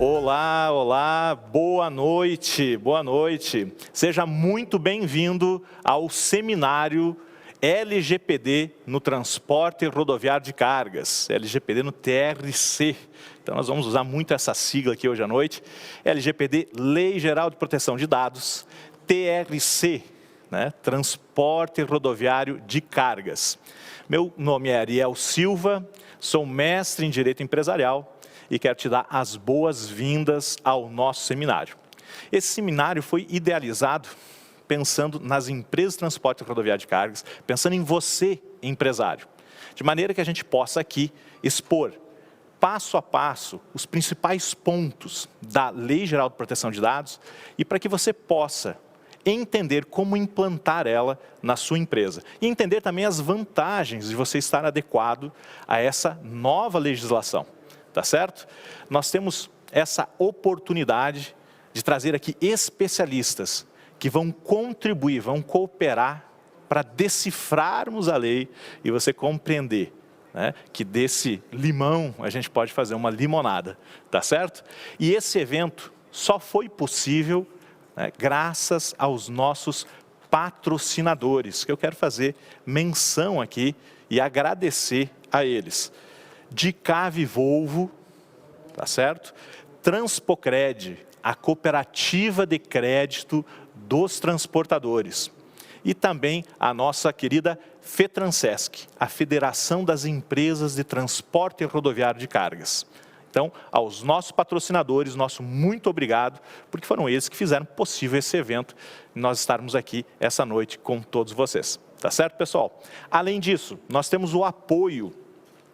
Olá, olá, boa noite, boa noite. Seja muito bem-vindo ao seminário LGPD no Transporte Rodoviário de Cargas, LGPD no TRC. Então nós vamos usar muito essa sigla aqui hoje à noite. LGPD, Lei Geral de Proteção de Dados, TRC, né? Transporte Rodoviário de Cargas. Meu nome é Ariel Silva, sou mestre em Direito Empresarial e quero te dar as boas-vindas ao nosso seminário. Esse seminário foi idealizado pensando nas empresas de transporte rodoviário de cargas, pensando em você, empresário, de maneira que a gente possa aqui expor, passo a passo, os principais pontos da Lei Geral de Proteção de Dados e para que você possa entender como implantar ela na sua empresa. E entender também as vantagens de você estar adequado a essa nova legislação. Tá certo? Nós temos essa oportunidade de trazer aqui especialistas que vão contribuir, vão cooperar para decifrarmos a lei e você compreender, né, que desse limão a gente pode fazer uma limonada, tá certo? E esse evento só foi possível, né, graças aos nossos patrocinadores, que eu quero fazer menção aqui e agradecer a eles. Dicave Volvo, tá certo? Transpocred, a cooperativa de crédito dos transportadores. E também a nossa querida FETRANSESC, a Federação das Empresas de Transporte Rodoviário de Cargas. Então, aos nossos patrocinadores, nosso muito obrigado, porque foram eles que fizeram possível esse evento, e nós estarmos aqui essa noite com todos vocês. Tá certo, pessoal? Além disso, nós temos o apoio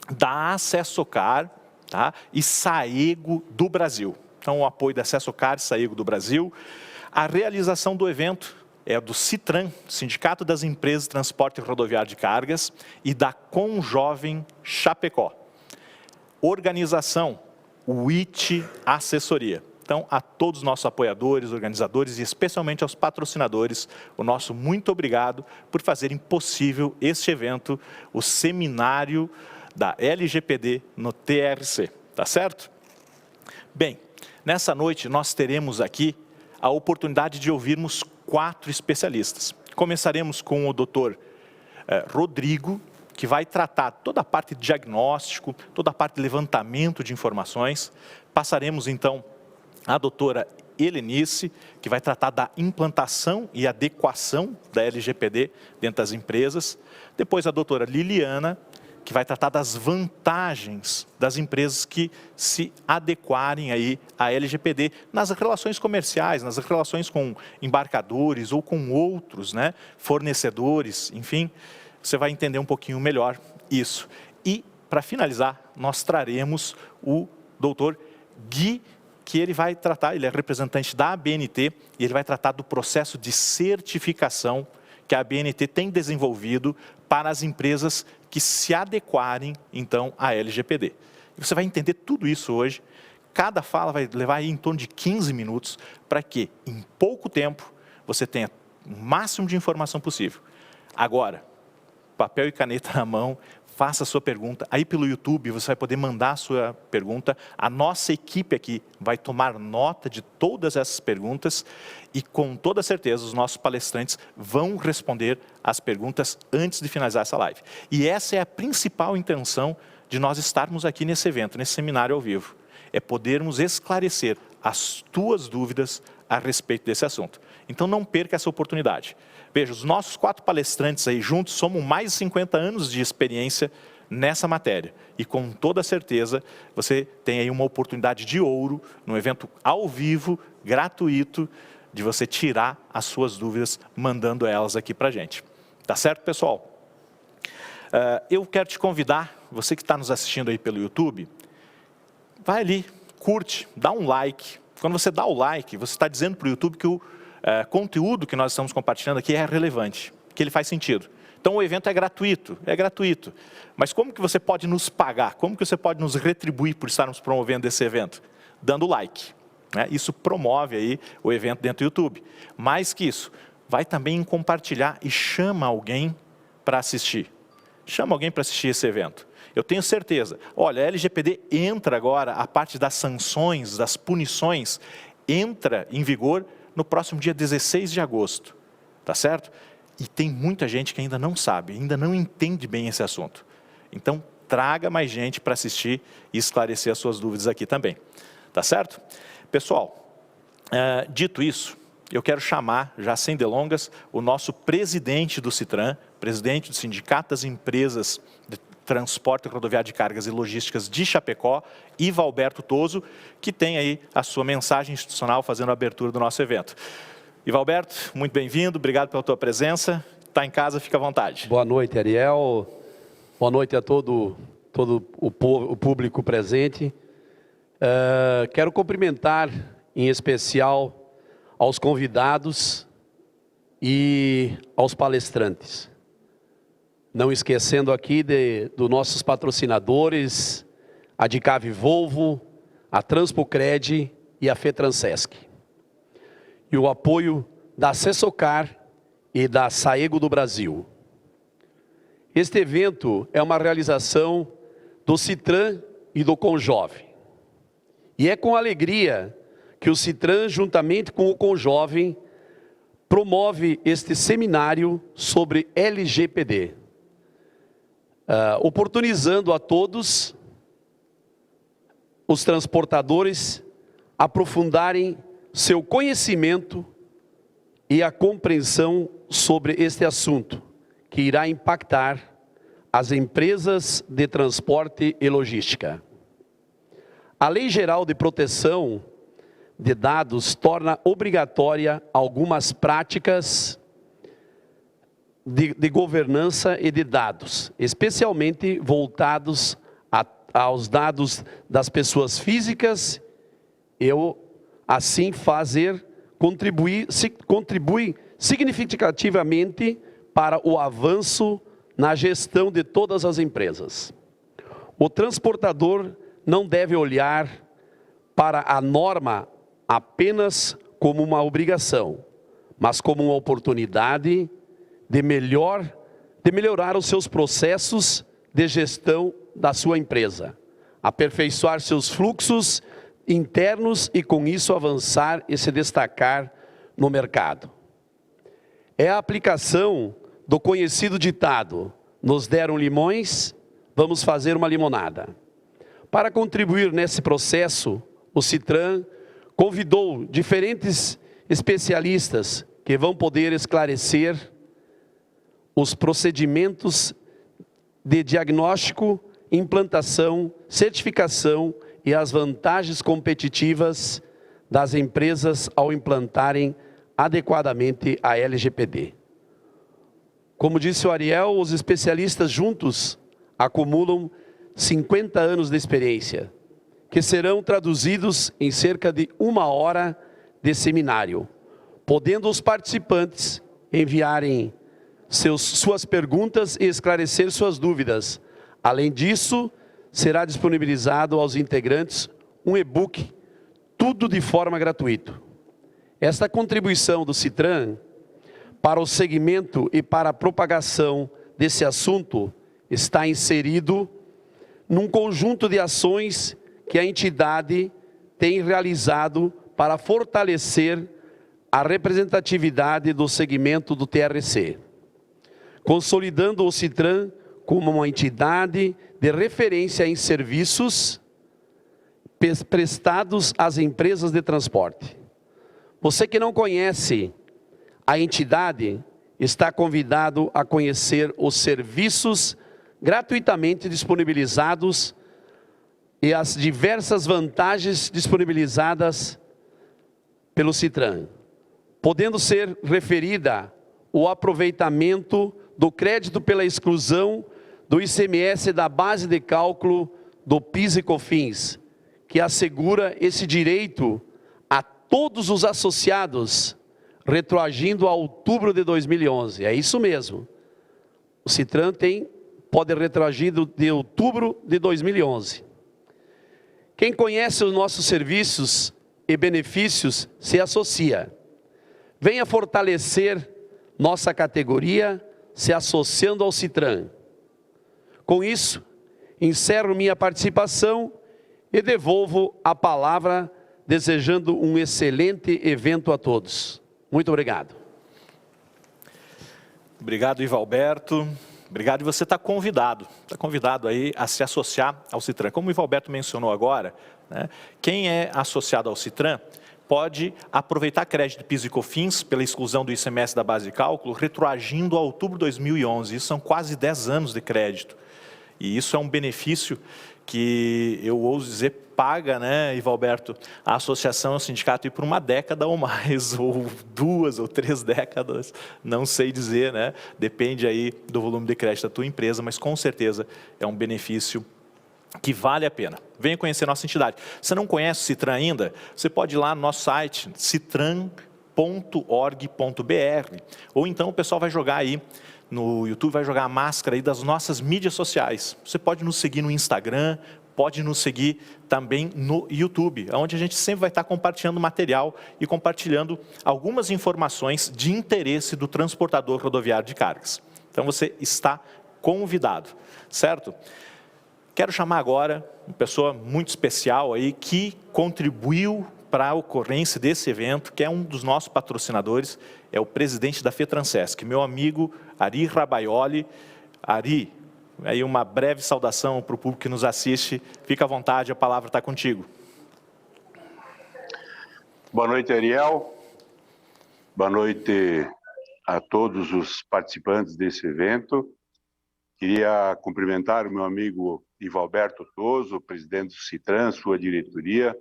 da AcessoCar, tá? E Saego do Brasil. Então, o apoio da AcessoCar e Saego do Brasil. A realização do evento é do CITRAN, Sindicato das Empresas de Transporte Rodoviário de Cargas, e da Conjovem Chapecó. Organização, WIT Assessoria. Então, a todos os nossos apoiadores, organizadores e especialmente aos patrocinadores, o nosso muito obrigado por fazerem possível este evento, o seminário da LGPD no TRC, tá certo? Bem, nessa noite nós teremos aqui a oportunidade de ouvirmos 4 especialistas. Começaremos com o Dr. Rodrigo, que vai tratar toda a parte de diagnóstico, toda a parte de levantamento de informações. Passaremos então a doutora Helenice, que vai tratar da implantação e adequação da LGPD dentro das empresas. Depois a doutora Liliana, que vai tratar das vantagens das empresas que se adequarem aí à LGPD nas relações comerciais, nas relações com embarcadores ou com outros, né, fornecedores, enfim, você vai entender um pouquinho melhor isso. E, para finalizar, nós traremos o doutor Gui, que ele vai tratar, ele é representante da ABNT, e ele vai tratar do processo de certificação que a ABNT tem desenvolvido para as empresas que se adequarem, então, à LGPD. E você vai entender tudo isso hoje. Cada fala vai levar aí em torno de 15 minutos para que, em pouco tempo, você tenha o máximo de informação possível. Agora, papel e caneta na mão, faça a sua pergunta. Aí pelo YouTube você vai poder mandar a sua pergunta. A nossa equipe aqui vai tomar nota de todas essas perguntas e com toda certeza os nossos palestrantes vão responder as perguntas antes de finalizar essa live. E essa é a principal intenção de nós estarmos aqui nesse evento, nesse seminário ao vivo. É podermos esclarecer as tuas dúvidas a respeito desse assunto. Então não perca essa oportunidade. Veja, os nossos 4 palestrantes aí juntos somos mais de 50 anos de experiência nessa matéria. E com toda certeza você tem aí uma oportunidade de ouro, num evento ao vivo, gratuito, de você tirar as suas dúvidas, mandando elas aqui para a gente. Tá certo, pessoal? Eu quero te convidar, você que está nos assistindo aí pelo YouTube, vai ali, curte, dá um like. Quando você dá o like, você está dizendo para o YouTube que o conteúdo que nós estamos compartilhando aqui é relevante, que ele faz sentido. Então o evento é gratuito, Mas como que você pode nos pagar? Como que você pode nos retribuir por estarmos promovendo esse evento? Dando like, né? Isso promove aí o evento dentro do YouTube. Mais que isso, vai também em compartilhar e chama alguém para assistir. Chama alguém para assistir esse evento. eu tenho certeza. Olha, a LGPD entra agora, a parte das sanções, das punições, entra em vigor no próximo dia 16 de agosto, tá certo? E tem muita gente que ainda não sabe, ainda não entende bem esse assunto. Então, traga mais gente para assistir e esclarecer as suas dúvidas aqui também, tá certo? Pessoal, dito isso, eu quero chamar, já sem delongas, o nosso presidente do CITRAN, presidente do Sindicato das Empresas de Transporte Rodoviário de Cargas e Logísticas de Chapecó, Ivo Alberto Toso, que tem aí a sua mensagem institucional fazendo a abertura do nosso evento. Ivo Alberto, muito bem-vindo, obrigado pela tua presença. Está em casa, fica à vontade. Boa noite, Ariel. Boa noite a todo o público presente. Quero cumprimentar, em especial, aos convidados e aos palestrantes. Não esquecendo aqui dos nossos patrocinadores, a Dicave Volvo, a Transpocred e a FETransesc. E o apoio da Sessocar e da Saego do Brasil. Este evento é uma realização do CITRAN e do Conjove. E é com alegria que o CITRAN, juntamente com o Conjove, promove este seminário sobre LGPD, oportunizando a todos os transportadores aprofundarem seu conhecimento e a compreensão sobre este assunto, que irá impactar as empresas de transporte e logística. A Lei Geral de Proteção de Dados torna obrigatória algumas práticas de governança e de dados, especialmente voltados aos dados das pessoas físicas, e assim contribui significativamente para o avanço na gestão de todas as empresas. O transportador não deve olhar para a norma apenas como uma obrigação, mas como uma oportunidade de melhorar os seus processos de gestão da sua empresa, aperfeiçoar seus fluxos internos e com isso avançar e se destacar no mercado. É a aplicação do conhecido ditado: nos deram limões, vamos fazer uma limonada. Para contribuir nesse processo, o CITRAN convidou diferentes especialistas que vão poder esclarecer os procedimentos de diagnóstico, implantação, certificação e as vantagens competitivas das empresas ao implantarem adequadamente a LGPD. Como disse o Ariel, os especialistas juntos acumulam 50 anos de experiência, que serão traduzidos em cerca de 1 hora de seminário, podendo os participantes enviarem suas perguntas e esclarecer suas dúvidas. Além disso, será disponibilizado aos integrantes um e-book, tudo de forma gratuita. Esta contribuição do CITRAN para o segmento e para a propagação desse assunto está inserido num conjunto de ações que a entidade tem realizado para fortalecer a representatividade do segmento do TRC, consolidando o CITRAN como uma entidade de referência em serviços prestados às empresas de transporte. Você que não conhece a entidade, está convidado a conhecer os serviços gratuitamente disponibilizados e as diversas vantagens disponibilizadas pelo CITRAN, podendo ser referida o aproveitamento do crédito pela exclusão do ICMS da base de cálculo do PIS e COFINS, que assegura esse direito a todos os associados, retroagindo a outubro de 2011. É isso mesmo. O CITRAN pode retroagir de outubro de 2011. Quem conhece os nossos serviços e benefícios se associa. Venha fortalecer nossa categoria se associando ao CITRAN. Com isso, encerro minha participação e devolvo a palavra, desejando um excelente evento a todos. Muito obrigado. Obrigado, Ivo Alberto. Obrigado, e você está convidado aí a se associar ao Citran. Como o Ivo Alberto mencionou agora, né, quem é associado ao Citran pode aproveitar crédito de PIS e COFINS pela exclusão do ICMS da base de cálculo, retroagindo a outubro de 2011. Isso são quase 10 anos de crédito. E isso é um benefício que eu ouso dizer paga, né, Ivo Alberto, a associação ao sindicato ir por uma década ou mais, ou 2 ou 3 décadas, não sei dizer, né, depende aí do volume de crédito da tua empresa, mas com certeza é um benefício que vale a pena. Venha conhecer nossa entidade. Se não conhece o Citran ainda, você pode ir lá no nosso site, citran.org.br, ou então o pessoal vai jogar aí no YouTube, vai jogar a máscara aí das nossas mídias sociais. Você pode nos seguir no Instagram, pode nos seguir também no YouTube, onde a gente sempre vai estar compartilhando material e compartilhando algumas informações de interesse do transportador rodoviário de cargas. Então você está convidado, certo? Quero chamar agora uma pessoa muito especial aí que contribuiu para a ocorrência desse evento, que é um dos nossos patrocinadores, é o presidente da FETRANSESC, meu amigo Ari Rabaioli. Ari, aí uma breve saudação para o público que nos assiste. Fica à vontade, a palavra está contigo. Boa noite, Ariel. Boa noite a todos os participantes desse evento. Queria cumprimentar o meu amigo Ivo Alberto Toso, presidente do Citran, sua diretoria,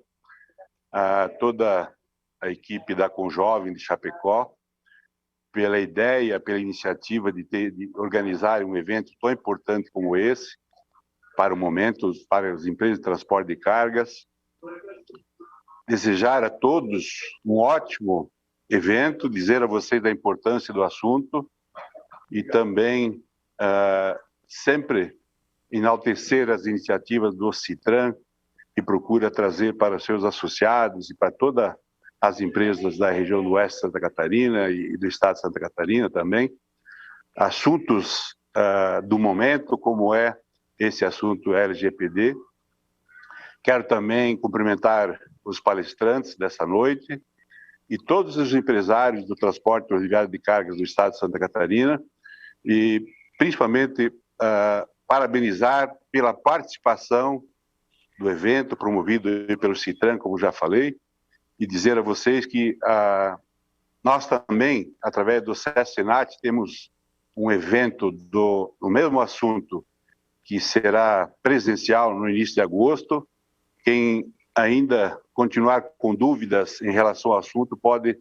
a toda a equipe da Conjovem de Chapecó, pela ideia, pela iniciativa de organizar um evento tão importante como esse, para o momento, para as empresas de transporte de cargas. Desejar a todos um ótimo evento, dizer a vocês da importância do assunto e também sempre enaltecer as iniciativas do Citran, que procura trazer para os seus associados e para todas as empresas da região do Oeste de Santa Catarina e do Estado de Santa Catarina também, assuntos do momento, como é esse assunto LGPD. Quero também cumprimentar os palestrantes dessa noite e todos os empresários do transporte rodoviário de cargas do Estado de Santa Catarina e, principalmente, parabenizar pela participação do evento promovido pelo Citran, como já falei, e dizer a vocês que nós também, através do SESC-Senat, temos um evento do mesmo assunto que será presencial no início de agosto. Quem ainda continuar com dúvidas em relação ao assunto pode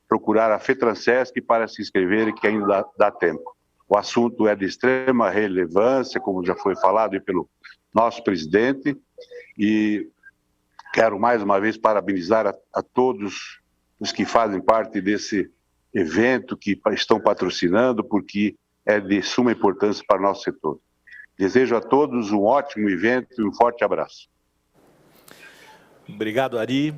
procurar a FETRANSESC para se inscrever, que ainda dá tempo. O assunto é de extrema relevância, como já foi falado pelo nosso presidente, e quero mais uma vez parabenizar a todos os que fazem parte desse evento, que estão patrocinando, porque é de suma importância para o nosso setor. Desejo a todos um ótimo evento e um forte abraço. Obrigado, Ari.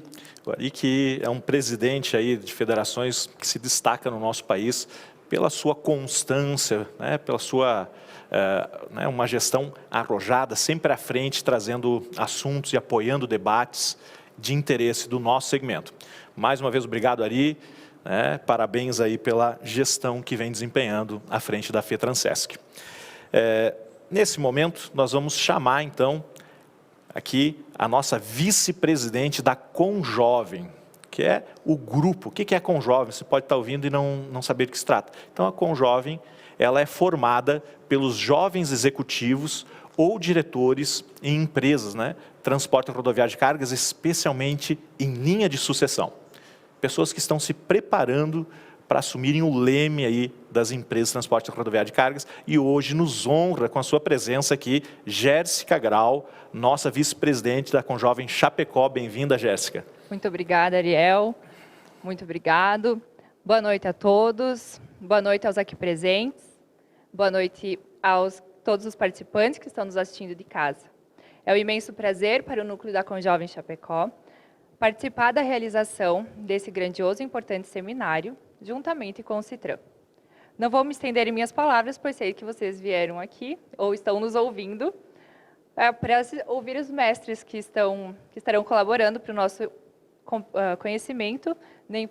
O Ari, que é um presidente aí de federações que se destaca no nosso país pela sua constância, né, pela sua uma gestão arrojada, sempre à frente, trazendo assuntos e apoiando debates de interesse do nosso segmento. Mais uma vez, obrigado, Ari. Parabéns aí pela gestão que vem desempenhando à frente da FETRANSESC. Nesse momento, nós vamos chamar, então, aqui a nossa vice-presidente da Conjovem, que é o grupo. O que é a Conjovem? Você pode estar ouvindo e não saber do que se trata. Então, a Conjovem, ela é formada pelos jovens executivos ou diretores em empresas, né? Transporte rodoviário de cargas, especialmente em linha de sucessão. Pessoas que estão se preparando para assumirem o leme aí das empresas de transporte rodoviário de cargas, e hoje nos honra com a sua presença aqui, Jéssica Grau, nossa vice-presidente da Conjovem Chapecó. Bem-vinda, Jéssica. Muito obrigada, Ariel. Muito obrigado. Boa noite a todos. Boa noite aos aqui presentes. Boa noite aos todos os participantes que estão nos assistindo de casa. É um imenso prazer para o núcleo da Conjovem Chapecó participar da realização desse grandioso e importante seminário, juntamente com o Citran. Não vou me estender em minhas palavras, pois sei que vocês vieram aqui, ou estão nos ouvindo, para ouvir os mestres que estarão colaborando para o nosso conhecimento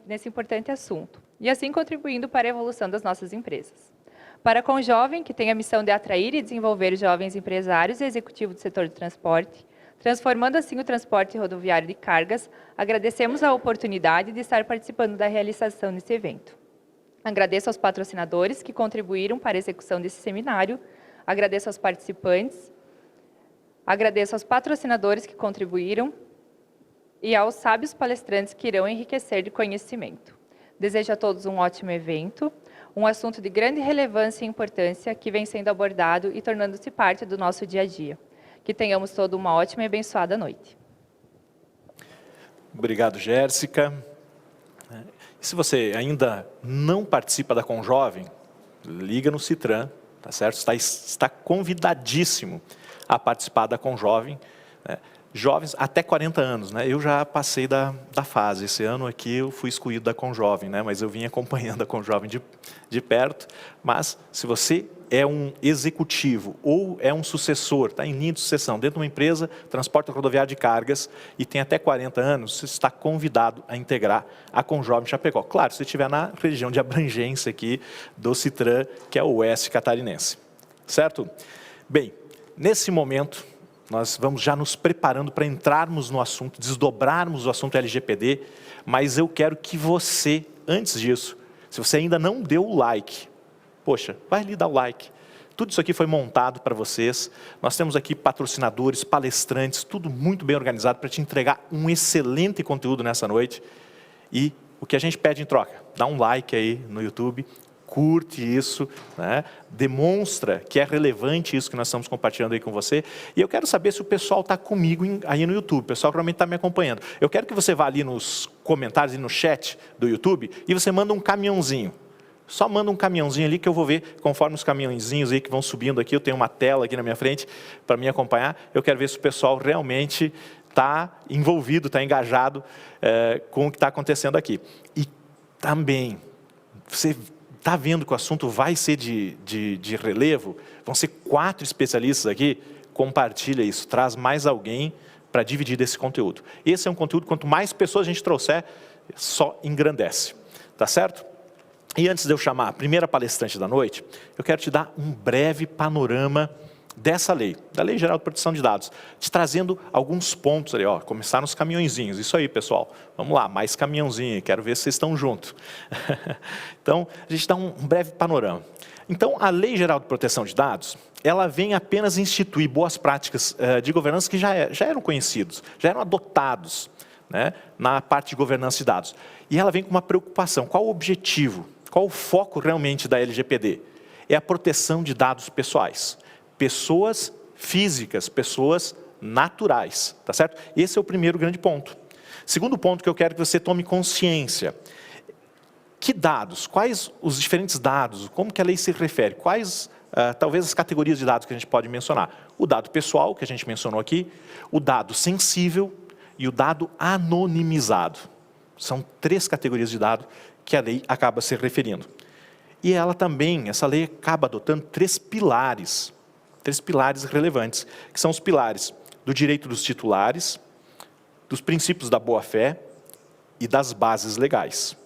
nesse importante assunto, e assim contribuindo para a evolução das nossas empresas. Para a Conjovem, que tem a missão de atrair e desenvolver jovens empresários e executivos do setor de transporte, transformando assim o transporte rodoviário de cargas, agradecemos a oportunidade de estar participando da realização desse evento. Agradeço aos patrocinadores que contribuíram para a execução desse seminário, agradeço aos participantes, agradeço aos patrocinadores que contribuíram e aos sábios palestrantes que irão enriquecer de conhecimento. Desejo a todos um ótimo evento, um assunto de grande relevância e importância que vem sendo abordado e tornando-se parte do nosso dia a dia. Que tenhamos toda uma ótima e abençoada noite. Obrigado, Jéssica. E se você ainda não participa da Conjovem, liga no Citran, tá certo? Está convidadíssimo a participar da Conjovem, né? Jovens até 40 anos, né? Eu já passei da fase. Esse ano aqui eu fui excluído da Conjovem, né? Mas eu vim acompanhando a Conjovem de perto. Mas se você é um executivo ou é um sucessor, está em linha de sucessão dentro de uma empresa, transporte rodoviário de cargas e tem até 40 anos, você está convidado a integrar a Conjovem Chapecó. Claro, se estiver na região de abrangência aqui do Citran, que é o oeste catarinense. Certo? Bem, nesse momento, nós vamos já nos preparando para entrarmos no assunto, desdobrarmos o assunto LGPD, mas eu quero que você, antes disso, se você ainda não deu o like, poxa, vai ali dar o like. Tudo isso aqui foi montado para vocês. Nós temos aqui patrocinadores, palestrantes, tudo muito bem organizado para te entregar um excelente conteúdo nessa noite. E o que a gente pede em troca? Dá um like aí no YouTube, curte isso, né? Demonstra que é relevante isso que nós estamos compartilhando aí com você. E eu quero saber se o pessoal está comigo aí no YouTube, o pessoal que realmente está me acompanhando. Eu quero que você vá ali nos comentários e no chat do YouTube e você manda um caminhãozinho. Só manda um caminhãozinho ali que eu vou ver, conforme os caminhãozinhos aí que vão subindo aqui, eu tenho uma tela aqui na minha frente para me acompanhar, eu quero ver se o pessoal realmente está envolvido, está engajado com o que está acontecendo aqui. E também, você está vendo que o assunto vai ser de relevo, vão ser 4 especialistas aqui, compartilha isso, traz mais alguém para dividir desse conteúdo. Esse é um conteúdo, quanto mais pessoas a gente trouxer, só engrandece, tá certo? E antes de eu chamar a primeira palestrante da noite, eu quero te dar um breve panorama dessa lei, da Lei Geral de Proteção de Dados, te trazendo alguns pontos ali, ó, começar nos caminhãozinhos, isso aí pessoal, vamos lá, mais caminhãozinho, quero ver se vocês estão juntos. Então, a gente dá um breve panorama. Então, a Lei Geral de Proteção de Dados, ela vem apenas instituir boas práticas de governança que já eram conhecidos, já eram adotados, né, na parte de governança de dados. E ela vem com uma preocupação, qual o objetivo? Qual o foco realmente da LGPD? É a proteção de dados pessoais. Pessoas físicas, pessoas naturais, tá certo? Esse é o primeiro grande ponto. Segundo ponto que eu quero que você tome consciência. Que dados? Quais os diferentes dados? Como que a lei se refere? Quais, talvez, as categorias de dados que a gente pode mencionar? O dado pessoal, que a gente mencionou aqui, o dado sensível e o dado anonimizado. São 3 categorias de dado que a lei acaba se referindo. E ela também, essa lei acaba adotando 3 pilares relevantes, que são os pilares do direito dos titulares, dos princípios da boa-fé e das bases legais.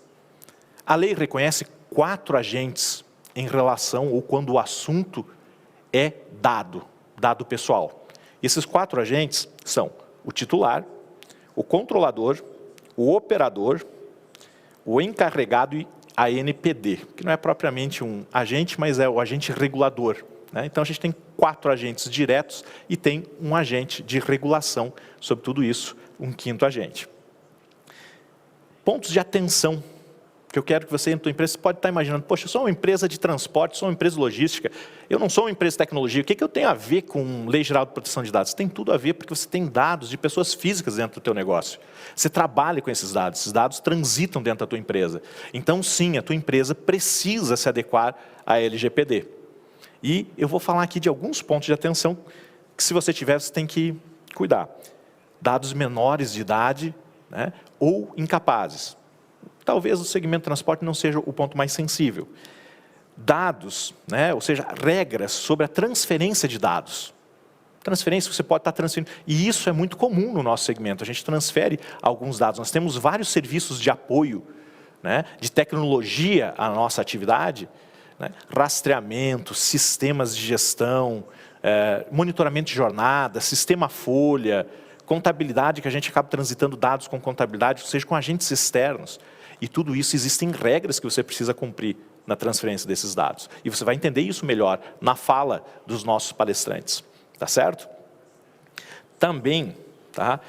A lei reconhece 4 agentes em relação ou quando o assunto é dado pessoal. E esses 4 agentes são o titular, o controlador, o operador, o encarregado e a NPD, que não é propriamente um agente, mas é o agente regulador, né? Então, a gente tem 4 agentes diretos e tem um agente de regulação sobre tudo isso, um 5º agente. Pontos de atenção, que eu quero que você, na tua empresa, você pode estar imaginando, poxa, eu sou uma empresa de transporte, sou uma empresa de logística, eu não sou uma empresa de tecnologia, o que eu tenho a ver com Lei Geral de Proteção de Dados? Tem tudo a ver, porque você tem dados de pessoas físicas dentro do teu negócio. Você trabalha com esses dados transitam dentro da tua empresa. Então, sim, a tua empresa precisa se adequar à LGPD. E eu vou falar aqui de alguns pontos de atenção que, se você tiver, você tem que cuidar. Dados menores de idade, né, ou incapazes. Talvez o segmento de transporte não seja o ponto mais sensível. Dados, né, ou seja, regras sobre a transferência de dados. Transferência, você pode estar transferindo. E isso é muito comum no nosso segmento. A gente transfere alguns dados. Nós temos vários serviços de apoio, né, de tecnologia à nossa atividade, né, rastreamento, sistemas de gestão, monitoramento de jornada, sistema folha, contabilidade, que a gente acaba transitando dados com contabilidade, ou seja, com agentes externos. E tudo isso, existem regras que você precisa cumprir na transferência desses dados. E você vai entender isso melhor na fala dos nossos palestrantes. Tá certo? Também, tá?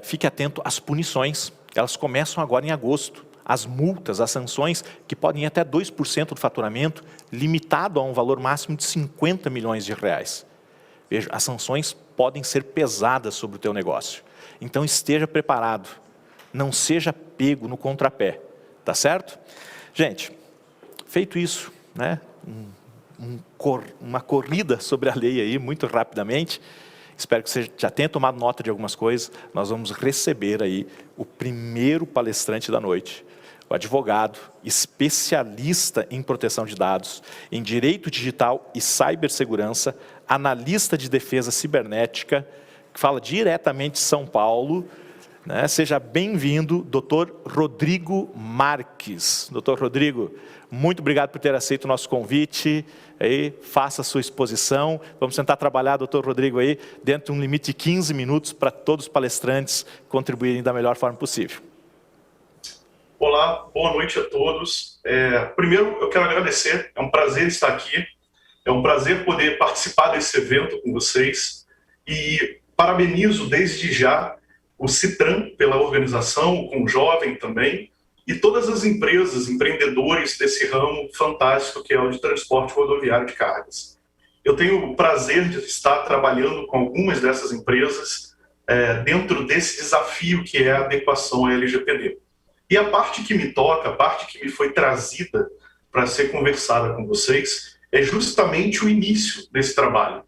Fique atento às punições. Elas começam agora em agosto. As multas, as sanções, que podem ir até 2% do faturamento, limitado a um valor máximo de 50 milhões de reais. Veja, as sanções podem ser pesadas sobre o teu negócio. Então, esteja preparado. Não seja pego no contrapé. Tá certo? Gente, feito isso, né? Uma corrida sobre a lei aí, muito rapidamente. Espero que você já tenha tomado nota de algumas coisas. Nós vamos receber aí o primeiro palestrante da noite, o advogado especialista em proteção de dados, em direito digital e cibersegurança, analista de defesa cibernética, que fala diretamente de São Paulo, né? Seja bem-vindo, Dr. Rodrigo Marques. Dr. Rodrigo, muito obrigado por ter aceito o nosso convite. Aí, faça a sua exposição. Vamos tentar trabalhar, doutor Rodrigo, aí, dentro de um limite de 15 minutos para todos os palestrantes contribuírem da melhor forma possível. Olá, boa noite a todos. Primeiro, eu quero agradecer, é um prazer estar aqui, é um prazer poder participar desse evento com vocês e parabenizo desde já o Citran pela organização, o Conjovem também, e todas as empresas, empreendedores desse ramo fantástico que é o de transporte rodoviário de cargas. Eu tenho o prazer de estar trabalhando com algumas dessas empresas dentro desse desafio que é a adequação à LGPD. E a parte que me toca, a parte que me foi trazida para ser conversada com vocês, é justamente o início desse trabalho.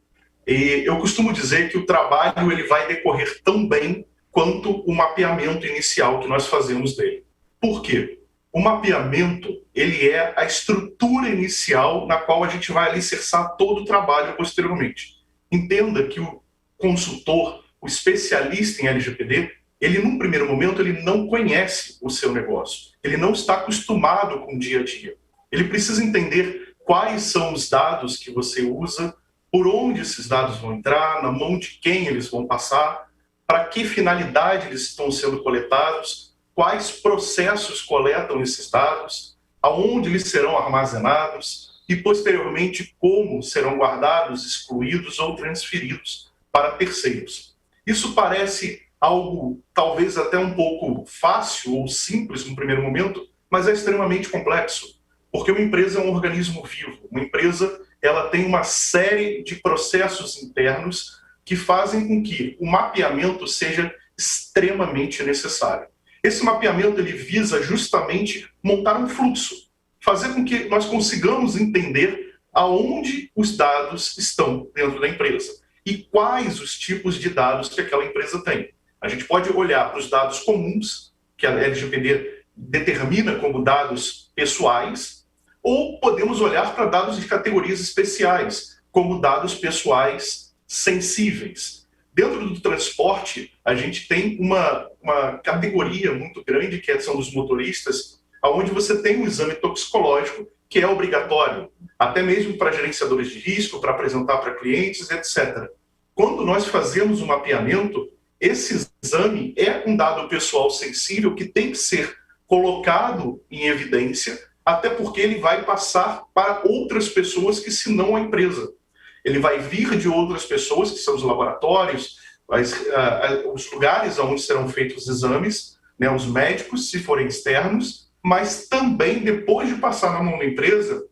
E eu costumo dizer que o trabalho ele vai decorrer tão bem quanto o mapeamento inicial que nós fazemos dele. Por quê? O mapeamento ele é a estrutura inicial na qual a gente vai alicerçar todo o trabalho posteriormente. Entenda que o consultor, o especialista em LGPD, ele, num primeiro momento, ele não conhece o seu negócio. Ele não está acostumado com o dia a dia. Ele precisa entender quais são os dados que você usa, por onde esses dados vão entrar, na mão de quem eles vão passar, para que finalidade eles estão sendo coletados, quais processos coletam esses dados, aonde eles serão armazenados e, posteriormente, como serão guardados, excluídos ou transferidos para terceiros. Isso parece algo talvez até um pouco fácil ou simples no primeiro momento, mas é extremamente complexo, porque uma empresa é um organismo vivo. Uma empresa ela tem uma série de processos internos que fazem com que o mapeamento seja extremamente necessário. Esse mapeamento ele visa justamente montar um fluxo, fazer com que nós consigamos entender aonde os dados estão dentro da empresa e quais os tipos de dados que aquela empresa tem. A gente pode olhar para os dados comuns, que a LGPD determina como dados pessoais, ou podemos olhar para dados de categorias especiais, como dados pessoais sensíveis. Dentro do transporte, a gente tem uma categoria muito grande, que são os motoristas, onde você tem um exame toxicológico que é obrigatório, até mesmo para gerenciadores de risco, para apresentar para clientes, etc. Quando nós fazemos um mapeamento, esse exame é um dado pessoal sensível que tem que ser colocado em evidência, até porque ele vai passar para outras pessoas que senão a empresa. Ele vai vir de outras pessoas, que são os laboratórios, os lugares onde serão feitos os exames, né, os médicos, se forem externos, mas também, depois de passar na mão da empresa,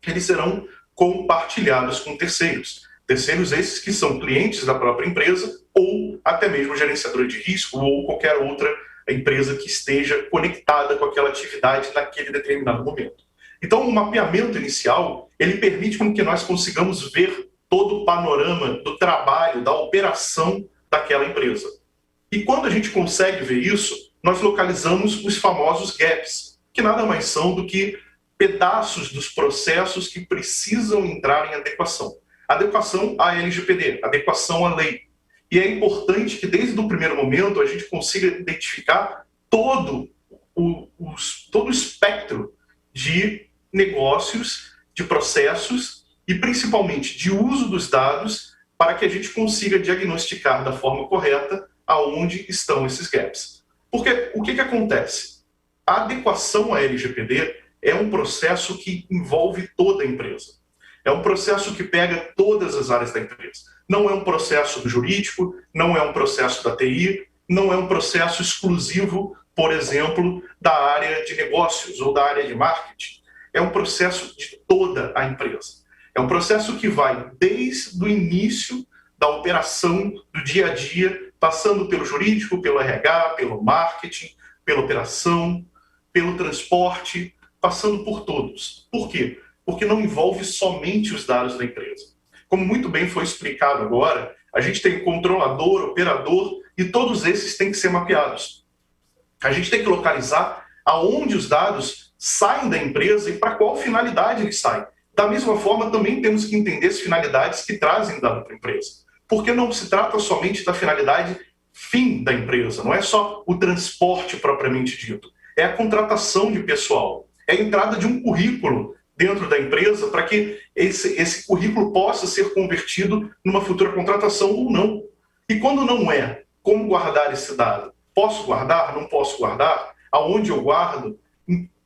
eles serão compartilhados com terceiros. Terceiros esses que são clientes da própria empresa ou até mesmo gerenciador de risco ou qualquer outra empresa que esteja conectada com aquela atividade naquele determinado momento. Então, o mapeamento inicial, ele permite com que nós consigamos ver todo o panorama do trabalho, da operação daquela empresa. E quando a gente consegue ver isso, nós localizamos os famosos gaps, que nada mais são do que pedaços dos processos que precisam entrar em adequação. Adequação à LGPD, adequação à lei. E é importante que, desde o primeiro momento, a gente consiga identificar todo o espectro de negócios, de processos e, principalmente, de uso dos dados para que a gente consiga diagnosticar da forma correta aonde estão esses gaps. Porque o que acontece? A adequação à LGPD é um processo que envolve toda a empresa. É um processo que pega todas as áreas da empresa. Não é um processo do jurídico, não é um processo da TI, não é um processo exclusivo, por exemplo, da área de negócios ou da área de marketing. É um processo de toda a empresa. É um processo que vai desde o início da operação, do dia a dia, passando pelo jurídico, pelo RH, pelo marketing, pela operação, pelo transporte, passando por todos. Por quê? Porque não envolve somente os dados da empresa. Como muito bem foi explicado agora, a gente tem controlador, operador, e todos esses têm que ser mapeados. A gente tem que localizar aonde os dados saem da empresa e para qual finalidade eles saem. Da mesma forma, também temos que entender as finalidades que trazem dado para a empresa. Porque não se trata somente da finalidade fim da empresa, não é só o transporte propriamente dito. É a contratação de pessoal, é a entrada de um currículo dentro da empresa para que esse currículo possa ser convertido numa futura contratação ou não. E quando não é, como guardar esse dado? Posso guardar? Não posso guardar? Aonde eu guardo?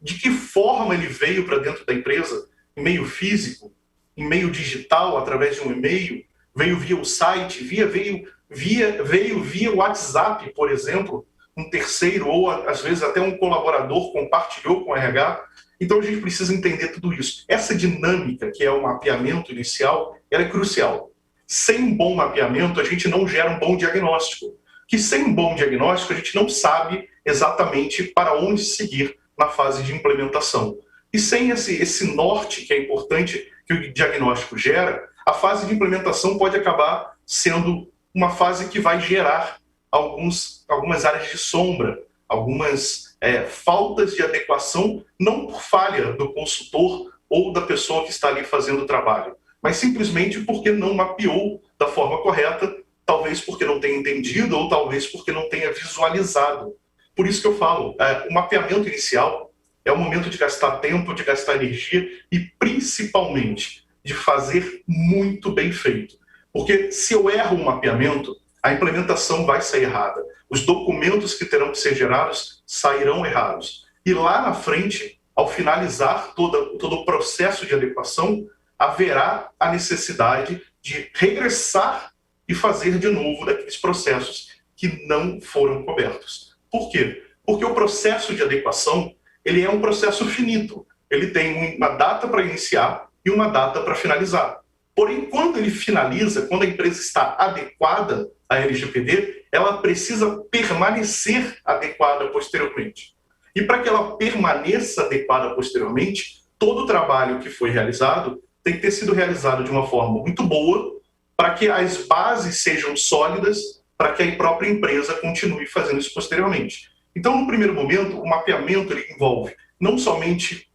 De que forma ele veio para dentro da empresa? Em meio físico? Em meio digital, através de um e-mail? Veio via o site? Veio via WhatsApp, por exemplo? Um terceiro ou, às vezes, até um colaborador compartilhou com o RH. Então, a gente precisa entender tudo isso. Essa dinâmica, que é o mapeamento inicial, ela é crucial. Sem um bom mapeamento, a gente não gera um bom diagnóstico. Que sem um bom diagnóstico, a gente não sabe exatamente para onde seguir na fase de implementação. E sem esse norte, que é importante, que o diagnóstico gera, a fase de implementação pode acabar sendo uma fase que vai gerar algumas áreas de sombra, algumas faltas de adequação, não por falha do consultor ou da pessoa que está ali fazendo o trabalho, mas simplesmente porque não mapeou da forma correta, talvez porque não tenha entendido ou talvez porque não tenha visualizado. Por isso que eu falo, o mapeamento inicial é o momento de gastar tempo, de gastar energia e principalmente de fazer muito bem feito. Porque se eu erro o mapeamento, a implementação vai sair errada. Os documentos que terão que ser gerados sairão errados. E lá na frente, ao finalizar todo o processo de adequação, haverá a necessidade de regressar e fazer de novo daqueles processos que não foram cobertos. Por quê? Porque o processo de adequação, ele é um processo finito. Ele tem uma data para iniciar e uma data para finalizar. Porém, quando ele finaliza, quando a empresa está adequada à LGPD, ela precisa permanecer adequada posteriormente. E para que ela permaneça adequada posteriormente, todo o trabalho que foi realizado tem que ter sido realizado de uma forma muito boa, para que as bases sejam sólidas, para que a própria empresa continue fazendo isso posteriormente. Então, no primeiro momento, o mapeamento ele envolve não somente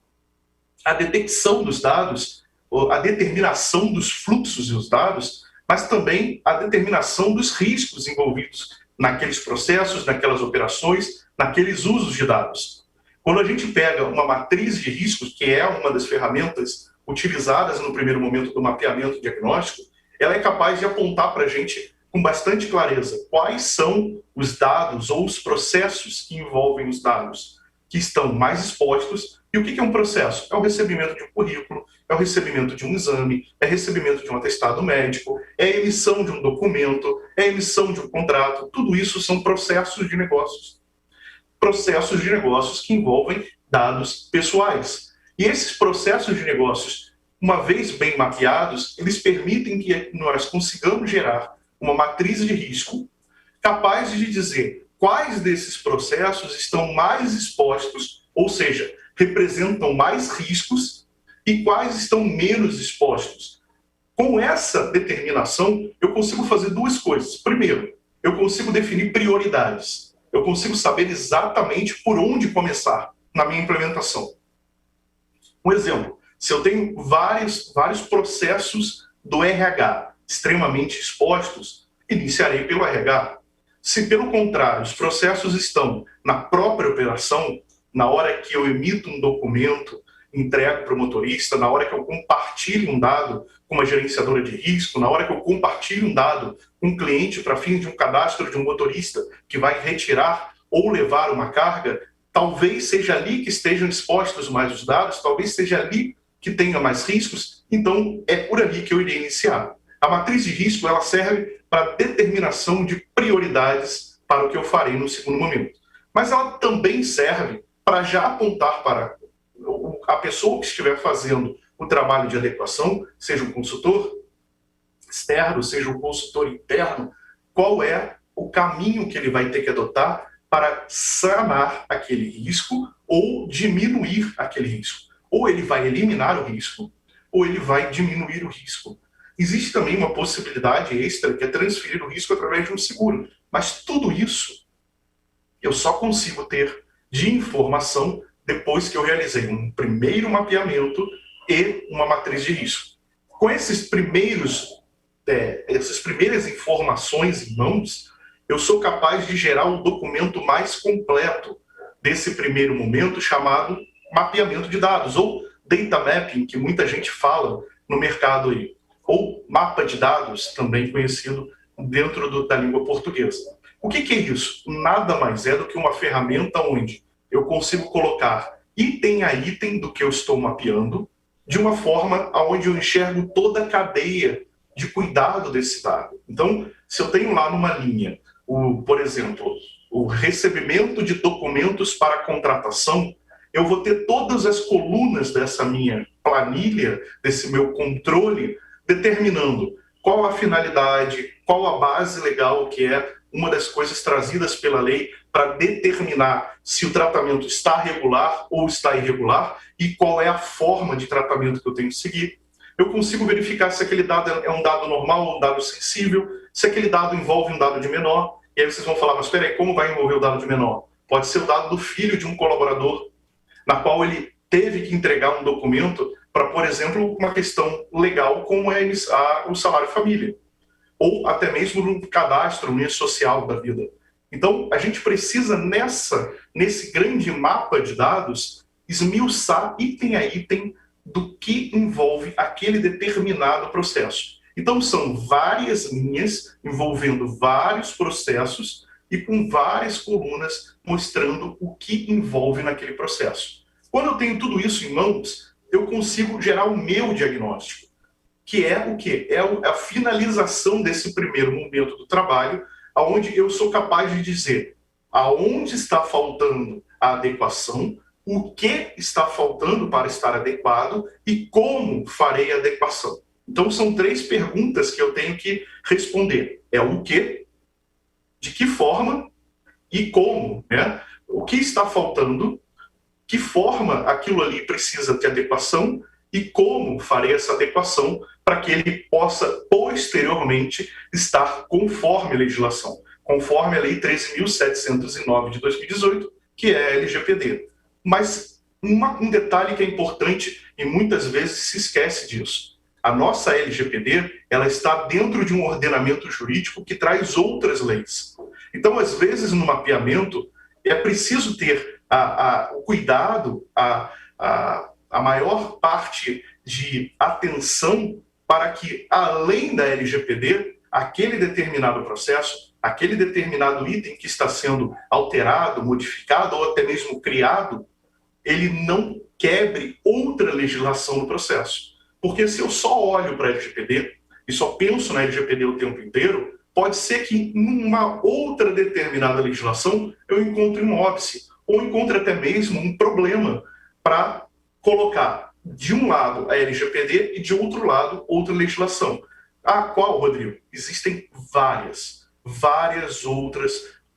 a detecção dos dados, a determinação dos fluxos dos dados, mas também a determinação dos riscos envolvidos naqueles processos, naquelas operações, naqueles usos de dados. Quando a gente pega uma matriz de riscos, que é uma das ferramentas utilizadas no primeiro momento do mapeamento diagnóstico, ela é capaz de apontar para a gente com bastante clareza quais são os dados ou os processos que envolvem os dados que estão mais expostos. E o que é um processo? É o recebimento de um currículo, é o recebimento de um exame, é o recebimento de um atestado médico, é a emissão de um documento, é a emissão de um contrato. Tudo isso são processos de negócios. Processos de negócios que envolvem dados pessoais. E esses processos de negócios, uma vez bem mapeados, eles permitem que nós consigamos gerar uma matriz de risco capaz de dizer quais desses processos estão mais expostos, ou seja, representam mais riscos e quais estão menos expostos. Com essa determinação, eu consigo fazer duas coisas. Primeiro, eu consigo definir prioridades. Eu consigo saber exatamente por onde começar na minha implementação. Um exemplo, se eu tenho vários processos do RH extremamente expostos, iniciarei pelo RH. Se, pelo contrário, os processos estão na própria operação, na hora que eu emito um documento, entrego para o motorista, na hora que eu compartilho um dado com uma gerenciadora de risco, na hora que eu compartilho um dado com um cliente para fins de um cadastro de um motorista que vai retirar ou levar uma carga, talvez seja ali que estejam expostos mais os dados, talvez seja ali que tenha mais riscos, então é por ali que eu irei iniciar. A matriz de risco ela serve para determinação de prioridades para o que eu farei no segundo momento. Mas ela também serve para já apontar para a pessoa que estiver fazendo o trabalho de adequação, seja um consultor externo, seja um consultor interno, qual é o caminho que ele vai ter que adotar para sanar aquele risco ou diminuir aquele risco. Ou ele vai eliminar o risco, ou ele vai diminuir o risco. Existe também uma possibilidade extra, que é transferir o risco através de um seguro. Mas tudo isso eu só consigo ter de informação depois que eu realizei um primeiro mapeamento e uma matriz de risco. Com essas primeiras informações em mãos, eu sou capaz de gerar um documento mais completo desse primeiro momento, chamado mapeamento de dados, ou data mapping, que muita gente fala no mercado aí, ou mapa de dados, também conhecido dentro da língua portuguesa. O que é isso? Nada mais é do que uma ferramenta onde eu consigo colocar item a item do que eu estou mapeando, de uma forma onde eu enxergo toda a cadeia de cuidado desse dado. Então, se eu tenho lá numa linha, por exemplo, o recebimento de documentos para contratação, eu vou ter todas as colunas dessa minha planilha, desse meu controle, determinando qual a finalidade, qual a base legal, que é uma das coisas trazidas pela lei para determinar se o tratamento está regular ou está irregular e qual é a forma de tratamento que eu tenho que seguir. Eu consigo verificar se aquele dado é um dado normal ou um dado sensível, se aquele dado envolve um dado de menor. E aí vocês vão falar, mas espera aí, como vai envolver o dado de menor? Pode ser o dado do filho de um colaborador, na qual ele teve que entregar um documento para, por exemplo, uma questão legal como é o salário-família, ou até mesmo um cadastro social da vida. Então, a gente precisa, nesse grande mapa de dados, esmiuçar item a item do que envolve aquele determinado processo. Então, são várias linhas envolvendo vários processos e com várias colunas mostrando o que envolve naquele processo. Quando eu tenho tudo isso em mãos, eu consigo gerar o meu diagnóstico, que é o quê? É a finalização desse primeiro momento do trabalho, onde eu sou capaz de dizer aonde está faltando a adequação, o que está faltando para estar adequado e como farei a adequação. Então, são 3 perguntas que eu tenho que responder. É o que, de que forma e como, né? O que está faltando, que forma aquilo ali precisa de adequação e como farei essa adequação para que ele possa, posteriormente, estar conforme a legislação, conforme a Lei 13.709 de 2018, que é a LGPD. Mas um detalhe que é importante e muitas vezes se esquece disso. A nossa LGPD, ela está dentro de um ordenamento jurídico que traz outras leis. Então, às vezes, no mapeamento, é preciso ter o cuidado, a maior parte de atenção para que, além da LGPD, aquele determinado processo, aquele determinado item que está sendo alterado, modificado ou até mesmo criado, ele não quebre outra legislação no processo. Porque se eu só olho para a LGPD e só penso na LGPD o tempo inteiro, pode ser que numa outra determinada legislação eu encontre um óbice, ou encontre até mesmo um problema para colocar de um lado a LGPD e de outro lado outra legislação. Qual, Rodrigo? Existem várias outras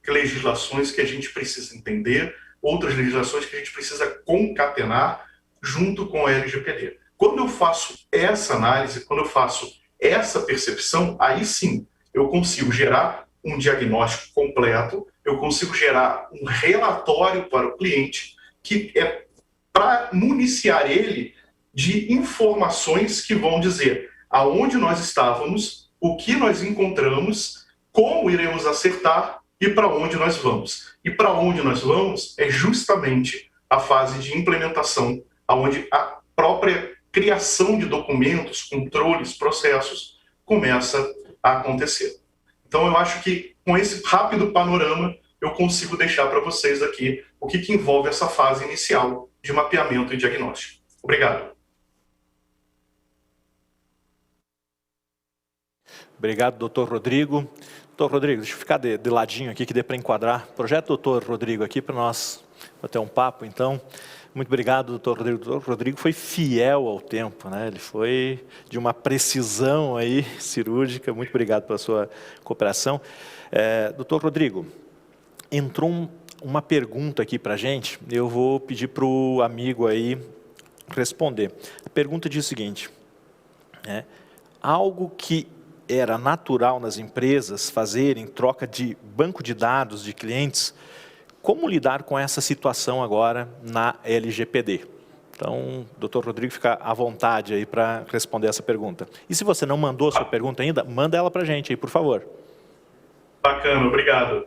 legislações que a gente precisa entender, outras legislações que a gente precisa concatenar junto com a LGPD. Quando eu faço essa análise, quando eu faço essa percepção, aí sim eu consigo gerar um diagnóstico completo, eu consigo gerar um relatório para o cliente que é para municiar ele de informações que vão dizer aonde nós estávamos, o que nós encontramos, como iremos acertar e para onde nós vamos. E para onde nós vamos é justamente a fase de implementação, onde a própria criação de documentos, controles, processos começa a acontecer. Então, eu acho que com esse rápido panorama, eu consigo deixar para vocês aqui o que envolve essa fase inicial de mapeamento e diagnóstico. Obrigado. Obrigado, doutor Rodrigo. Doutor Rodrigo, deixa eu ficar de ladinho aqui, que dê para enquadrar. Projeto doutor Rodrigo aqui para nós bater um papo, então. Muito obrigado, doutor Rodrigo. O doutor Rodrigo foi fiel ao tempo, né? Ele foi de uma precisão aí cirúrgica. Muito obrigado pela sua cooperação. Doutor Rodrigo, entrou uma pergunta aqui para a gente, eu vou pedir para o amigo aí responder. A pergunta diz o seguinte, algo que era natural nas empresas fazerem em troca de banco de dados de clientes, como lidar com essa situação agora na LGPD? Então, doutor Rodrigo, fica à vontade aí para responder essa pergunta. E se você não mandou a sua pergunta ainda, manda ela para a gente aí, por favor. Bacana, obrigado.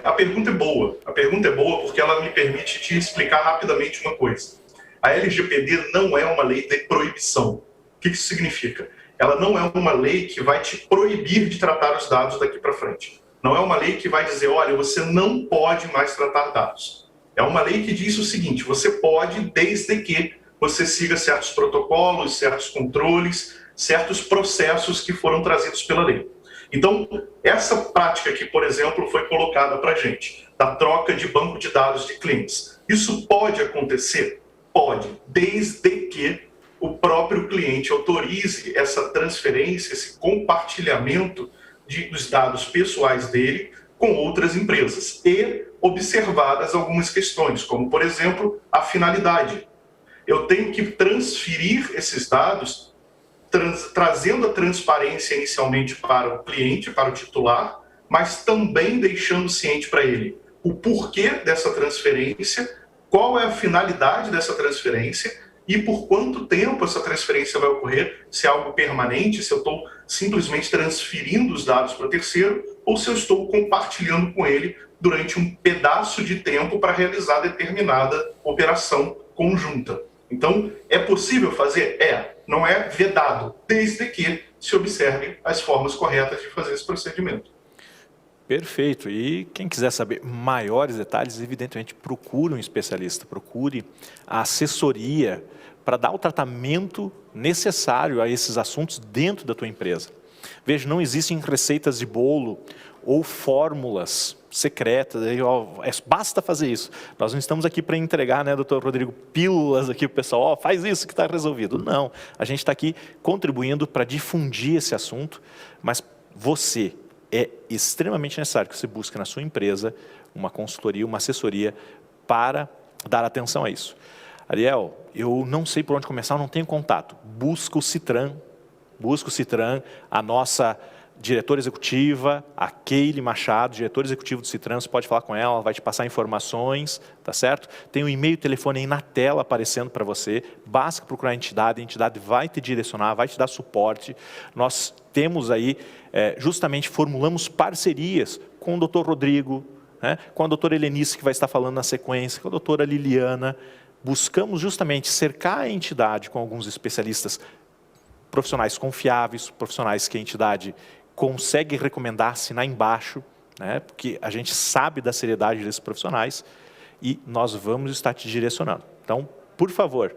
A pergunta é boa. A pergunta é boa porque ela me permite te explicar rapidamente uma coisa. A LGPD não é uma lei de proibição. O que isso significa? Ela não é uma lei que vai te proibir de tratar os dados daqui para frente. Não é uma lei que vai dizer, olha, você não pode mais tratar dados. É uma lei que diz o seguinte, você pode desde que você siga certos protocolos, certos controles, certos processos que foram trazidos pela lei. Então, essa prática que, por exemplo, foi colocada para a gente, da troca de banco de dados de clientes, isso pode acontecer? Pode, desde que o próprio cliente autorize essa transferência, esse compartilhamento dos dados pessoais dele com outras empresas e observadas algumas questões, como, por exemplo, a finalidade. Eu tenho que transferir esses dados trazendo a transparência inicialmente para o cliente, para o titular, mas também deixando ciente para ele o porquê dessa transferência, qual é a finalidade dessa transferência e por quanto tempo essa transferência vai ocorrer, se é algo permanente, se eu estou simplesmente transferindo os dados para o terceiro, ou se eu estou compartilhando com ele durante um pedaço de tempo para realizar determinada operação conjunta. Então, é possível fazer? Não é vedado, desde que se observem as formas corretas de fazer esse procedimento. Perfeito. E quem quiser saber maiores detalhes, evidentemente, procure um especialista, procure a assessoria para dar o tratamento necessário a esses assuntos dentro da tua empresa. Veja, não existem receitas de bolo ou fórmulas secretas, aí, basta fazer isso. Nós não estamos aqui para entregar, né, doutor Rodrigo, pílulas aqui para o pessoal, faz isso que está resolvido. Não, a gente está aqui contribuindo para difundir esse assunto, mas você é extremamente necessário que você busque na sua empresa uma consultoria, uma assessoria para dar atenção a isso. Ariel, eu não sei por onde começar, eu não tenho contato. Busca o Citran, a nossa diretora executiva, a Keile Machado, diretora executiva do Citran, você pode falar com ela vai te passar informações, tá certo? Tem um e-mail e telefone aí na tela aparecendo para você, basta procurar a entidade vai te direcionar, vai te dar suporte. Nós temos aí, justamente formulamos parcerias com o doutor Rodrigo, né, com a doutora Helenice, que vai estar falando na sequência, com a doutora Liliana. Buscamos justamente cercar a entidade com alguns especialistas profissionais confiáveis, profissionais que a entidade consegue recomendar, assinar embaixo, né, porque a gente sabe da seriedade desses profissionais e nós vamos estar te direcionando. Então, por favor,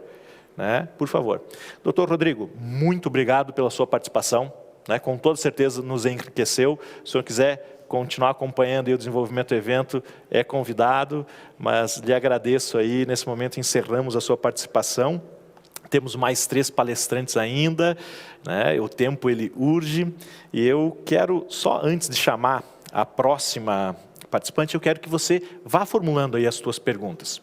né, por favor. Doutor Rodrigo, muito obrigado pela sua participação, né, com toda certeza nos enriqueceu. Se o senhor quiser continuar acompanhando aí o desenvolvimento do evento, é convidado, mas lhe agradeço aí, nesse momento encerramos a sua participação. Temos mais 3 palestrantes ainda, né? O tempo ele urge, e eu quero, só antes de chamar a próxima participante, eu quero que você vá formulando aí as suas perguntas.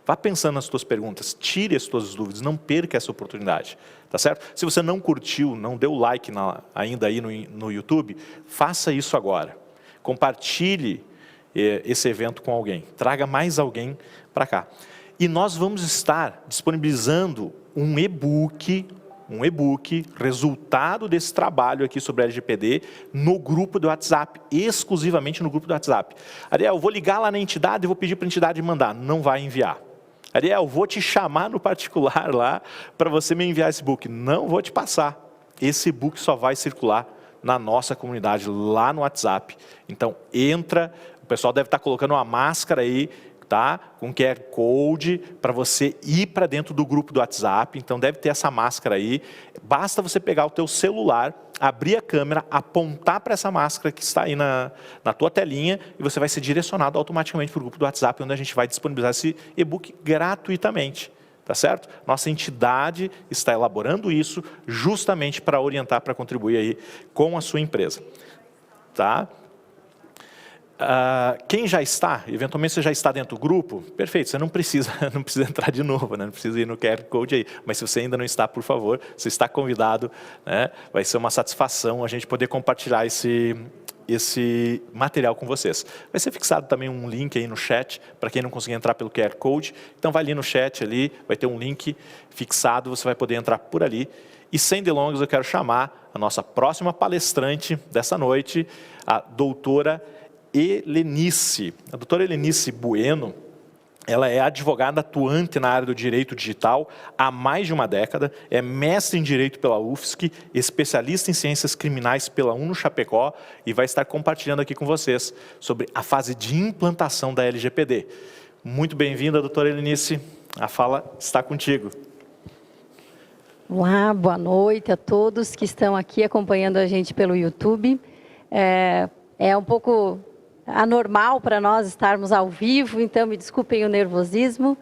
Vá pensando nas suas perguntas, tire as suas dúvidas, não perca essa oportunidade, tá certo? Se você não curtiu, não deu like ainda aí no YouTube, faça isso agora. Compartilhe esse evento com alguém, traga mais alguém para cá. E nós vamos estar disponibilizando um e-book um e-book, resultado desse trabalho aqui sobre LGPD, no grupo do WhatsApp, exclusivamente no grupo do WhatsApp. Ariel, eu vou ligar lá na entidade e vou pedir para a entidade mandar. Não vai enviar. Ariel, vou te chamar no particular lá para você me enviar esse e-book. Não vou te passar. Esse e-book só vai circular na nossa comunidade, lá no WhatsApp. Então, entra, o pessoal deve estar colocando uma máscara aí, tá? Com QR Code, para você ir para dentro do grupo do WhatsApp. Então, deve ter essa máscara aí. Basta você pegar o teu celular, abrir a câmera, apontar para essa máscara que está aí na tua telinha e você vai ser direcionado automaticamente para o grupo do WhatsApp, onde a gente vai disponibilizar esse e-book gratuitamente. Tá certo? Nossa entidade está elaborando isso justamente para orientar, para contribuir aí com a sua empresa. Tá? Quem já está, eventualmente você já está dentro do grupo, perfeito, você não precisa entrar de novo, né? Não precisa ir no QR Code aí, mas se você ainda não está, por favor, você está convidado, né? Vai ser uma satisfação a gente poder compartilhar esse material com vocês. Vai ser fixado também um link aí no chat, para quem não conseguir entrar pelo QR Code, então vai ali no chat, ali, vai ter um link fixado, você vai poder entrar por ali. E sem delongas, eu quero chamar a nossa próxima palestrante dessa noite, a doutora Helenice. A doutora Helenice Bueno, ela é advogada atuante na área do direito digital há mais de uma década, é mestre em direito pela UFSC, especialista em ciências criminais pela UNO Chapecó e vai estar compartilhando aqui com vocês sobre a fase de implantação da LGPD. Muito bem-vinda, doutora Helenice, a fala está contigo. Olá, boa noite a todos que estão aqui acompanhando a gente pelo YouTube. É um pouco anormal para nós estarmos ao vivo, então me desculpem o nervosismo.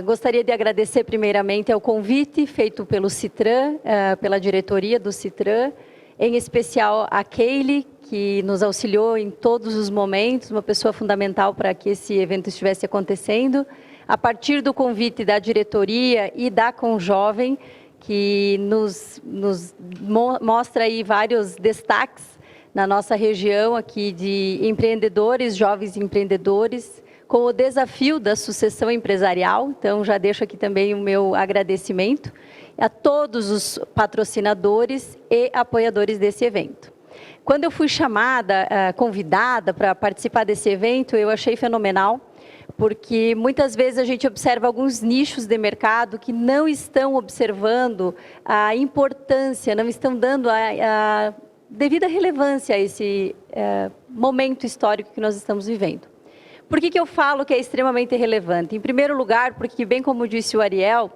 Gostaria de agradecer primeiramente ao convite feito pelo CITRAN, pela diretoria do CITRAN, em especial a Keile, que nos auxiliou em todos os momentos, uma pessoa fundamental para que esse evento estivesse acontecendo. A partir do convite da diretoria e da Conjovem, que nos mostra aí vários destaques na nossa região aqui de empreendedores, jovens empreendedores, com o desafio da sucessão empresarial. Então, já deixo aqui também o meu agradecimento a todos os patrocinadores e apoiadores desse evento. Quando eu fui chamada, convidada para participar desse evento, eu achei fenomenal, porque muitas vezes a gente observa alguns nichos de mercado que não estão observando a importância, não estão dando a devida relevância a esse momento histórico que nós estamos vivendo. Por que eu falo que é extremamente relevante? Em primeiro lugar, porque, bem como disse o Ariel,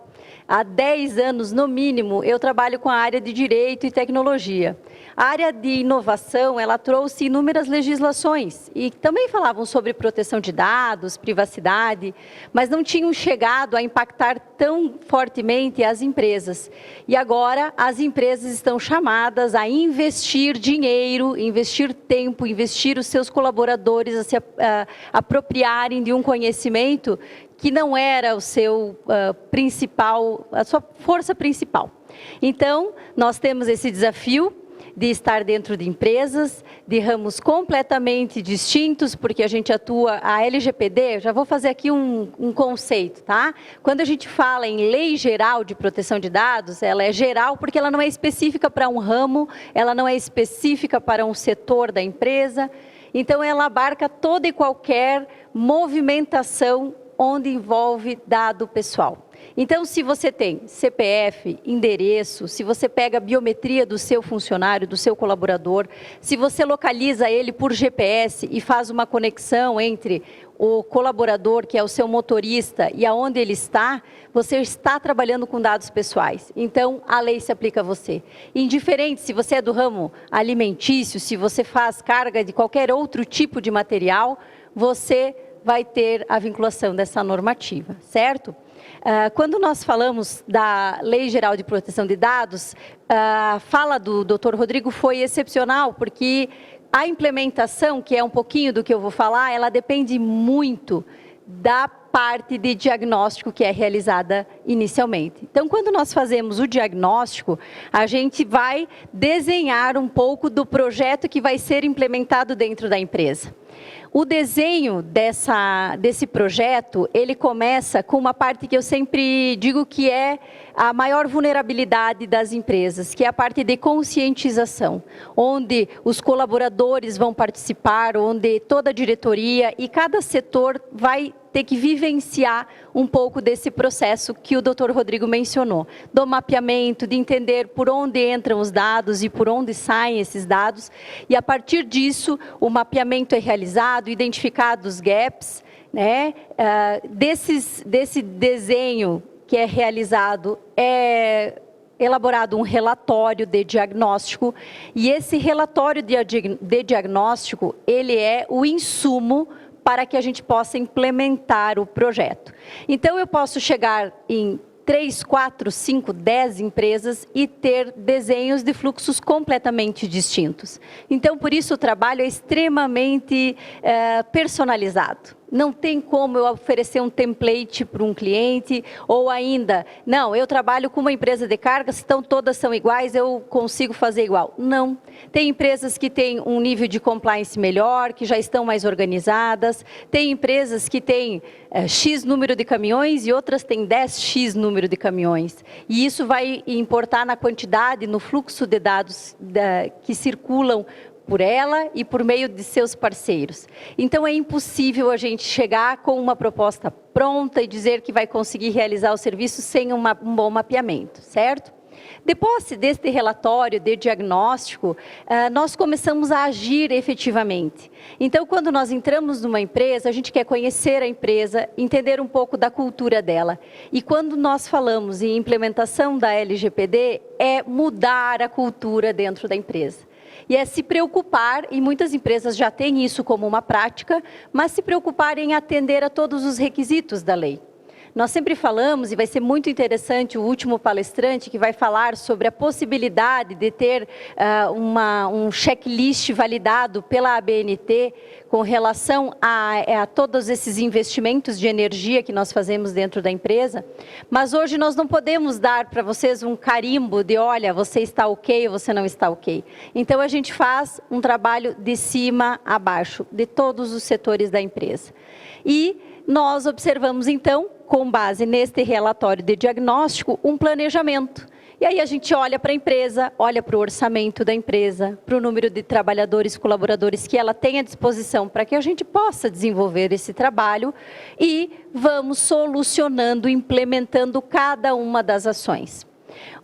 há 10 anos, no mínimo, eu trabalho com a área de direito e tecnologia. A área de inovação, ela trouxe inúmeras legislações e também falavam sobre proteção de dados, privacidade, mas não tinham chegado a impactar tão fortemente as empresas. E agora as empresas estão chamadas a investir dinheiro, investir tempo, investir os seus colaboradores a se apropriarem de um conhecimento que não era o seu a sua força principal. Então, nós temos esse desafio de estar dentro de empresas, de ramos completamente distintos, porque a gente atua, a LGPD, já vou fazer aqui um conceito, tá? Quando a gente fala em Lei Geral de Proteção de Dados, ela é geral porque ela não é específica para um ramo, ela não é específica para um setor da empresa, então ela abarca toda e qualquer movimentação onde envolve dado pessoal. Então, se você tem CPF, endereço, se você pega a biometria do seu funcionário, do seu colaborador, se você localiza ele por GPS e faz uma conexão entre o colaborador, que é o seu motorista, e aonde ele está, você está trabalhando com dados pessoais. Então, a lei se aplica a você. Indiferente se você é do ramo alimentício, se você faz carga de qualquer outro tipo de material, você vai ter a vinculação dessa normativa, certo? Quando nós falamos da Lei Geral de Proteção de Dados, a fala do Dr. Rodrigo foi excepcional, porque a implementação, que é um pouquinho do que eu vou falar, ela depende muito da parte de diagnóstico que é realizada inicialmente. Então, quando nós fazemos o diagnóstico, a gente vai desenhar um pouco do projeto que vai ser implementado dentro da empresa. O desenho desse projeto, ele começa com uma parte que eu sempre digo que é a maior vulnerabilidade das empresas, que é a parte de conscientização, onde os colaboradores vão participar, onde toda a diretoria e cada setor vai ter que vivenciar um pouco desse processo que o Dr. Rodrigo mencionou, do mapeamento, de entender por onde entram os dados e por onde saem esses dados, e a partir disso o mapeamento é realizado, identificados os gaps, né? Desse desenho que é realizado, é elaborado um relatório de diagnóstico, e esse relatório de diagnóstico, ele é o insumo para que a gente possa implementar o projeto. Então, eu posso chegar em 3, 4, 5, 10 empresas e ter desenhos de fluxos completamente distintos. Então, por isso, o trabalho é extremamente personalizado. Não tem como eu oferecer um template para um cliente, ou ainda, não, eu trabalho com uma empresa de cargas, então todas são iguais, eu consigo fazer igual. Não. Tem empresas que têm um nível de compliance melhor, que já estão mais organizadas, tem empresas que têm X número de caminhões e outras têm 10X número de caminhões. E isso vai importar na quantidade, no fluxo de dados que circulam por ela e por meio de seus parceiros. Então, é impossível a gente chegar com uma proposta pronta e dizer que vai conseguir realizar o serviço sem um bom mapeamento, certo? Depois deste relatório de diagnóstico, nós começamos a agir efetivamente. Então, quando nós entramos numa empresa, a gente quer conhecer a empresa, entender um pouco da cultura dela. E quando nós falamos em implementação da LGPD, é mudar a cultura dentro da empresa. E é se preocupar, e muitas empresas já têm isso como uma prática, mas se preocupar em atender a todos os requisitos da lei. Nós sempre falamos, e vai ser muito interessante o último palestrante que vai falar sobre a possibilidade de ter um checklist validado pela ABNT com relação a todos esses investimentos de energia que nós fazemos dentro da empresa. Mas hoje nós não podemos dar para vocês um carimbo de, olha, você está ok ou você não está ok. Então, a gente faz um trabalho de cima a baixo, de todos os setores da empresa. E nós observamos, então, com base neste relatório de diagnóstico, um planejamento. E aí a gente olha para a empresa, olha para o orçamento da empresa, para o número de trabalhadores, colaboradores que ela tem à disposição para que a gente possa desenvolver esse trabalho e vamos solucionando, implementando cada uma das ações.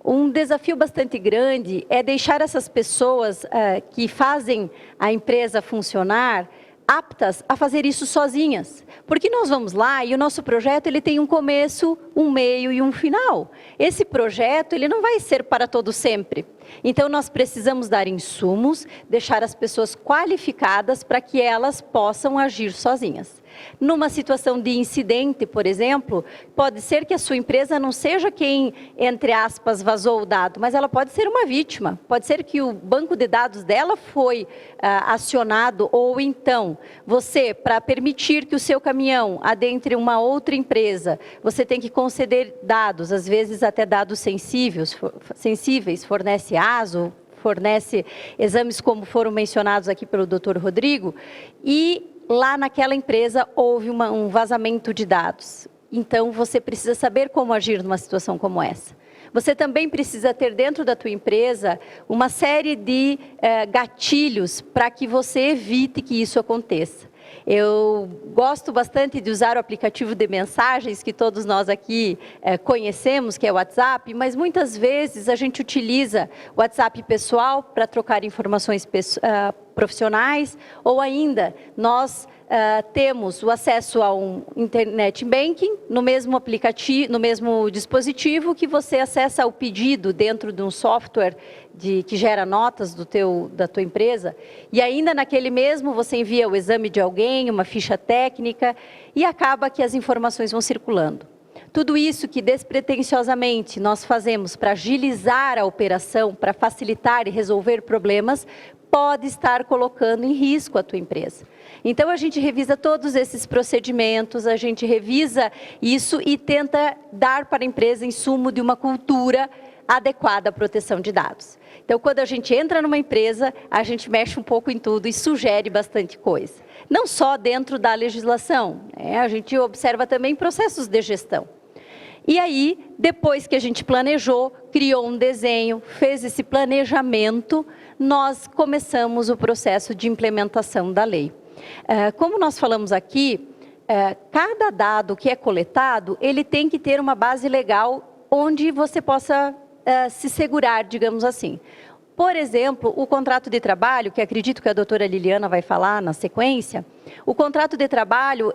Um desafio bastante grande é deixar essas pessoas que fazem a empresa funcionar aptas a fazer isso sozinhas, porque nós vamos lá e o nosso projeto ele tem um começo, um meio e um final. Esse projeto ele não vai ser para todo sempre. Então nós precisamos dar insumos, deixar as pessoas qualificadas para que elas possam agir sozinhas. Numa situação de incidente, por exemplo, pode ser que a sua empresa não seja quem, entre aspas, vazou o dado, mas ela pode ser uma vítima. Pode ser que o banco de dados dela foi acionado, ou então você, para permitir que o seu caminhão adentre uma outra empresa, você tem que conceder dados, às vezes até dados sensíveis, fornece ASO, fornece exames como foram mencionados aqui pelo Dr. Rodrigo, e lá naquela empresa houve um vazamento de dados. Então, você precisa saber como agir numa situação como essa. Você também precisa ter dentro da tua empresa uma série de gatilhos para que você evite que isso aconteça. Eu gosto bastante de usar o aplicativo de mensagens que todos nós aqui conhecemos, que é o WhatsApp, mas muitas vezes a gente utiliza o WhatsApp pessoal para trocar informações profissionais, ou ainda nós temos o acesso a um internet banking no mesmo aplicativo, no mesmo dispositivo que você acessa o pedido dentro de um software que gera notas da tua empresa, e ainda naquele mesmo você envia o exame de alguém, uma ficha técnica, e acaba que as informações vão circulando. Tudo isso que despretensiosamente nós fazemos para agilizar a operação, para facilitar e resolver problemas, pode estar colocando em risco a tua empresa. Então, a gente revisa todos esses procedimentos, a gente revisa isso e tenta dar para a empresa insumo de uma cultura adequada à proteção de dados. Então, quando a gente entra numa empresa, a gente mexe um pouco em tudo e sugere bastante coisa. não só dentro da legislação, né? A gente observa também processos de gestão. E aí, depois que a gente planejou, criou um desenho, fez esse planejamento, nós começamos o processo de implementação da lei. Como nós falamos aqui, cada dado que é coletado, ele tem que ter uma base legal onde você possa se segurar, digamos assim. Por exemplo, o contrato de trabalho, que acredito que a doutora Liliana vai falar na sequência, o contrato de trabalho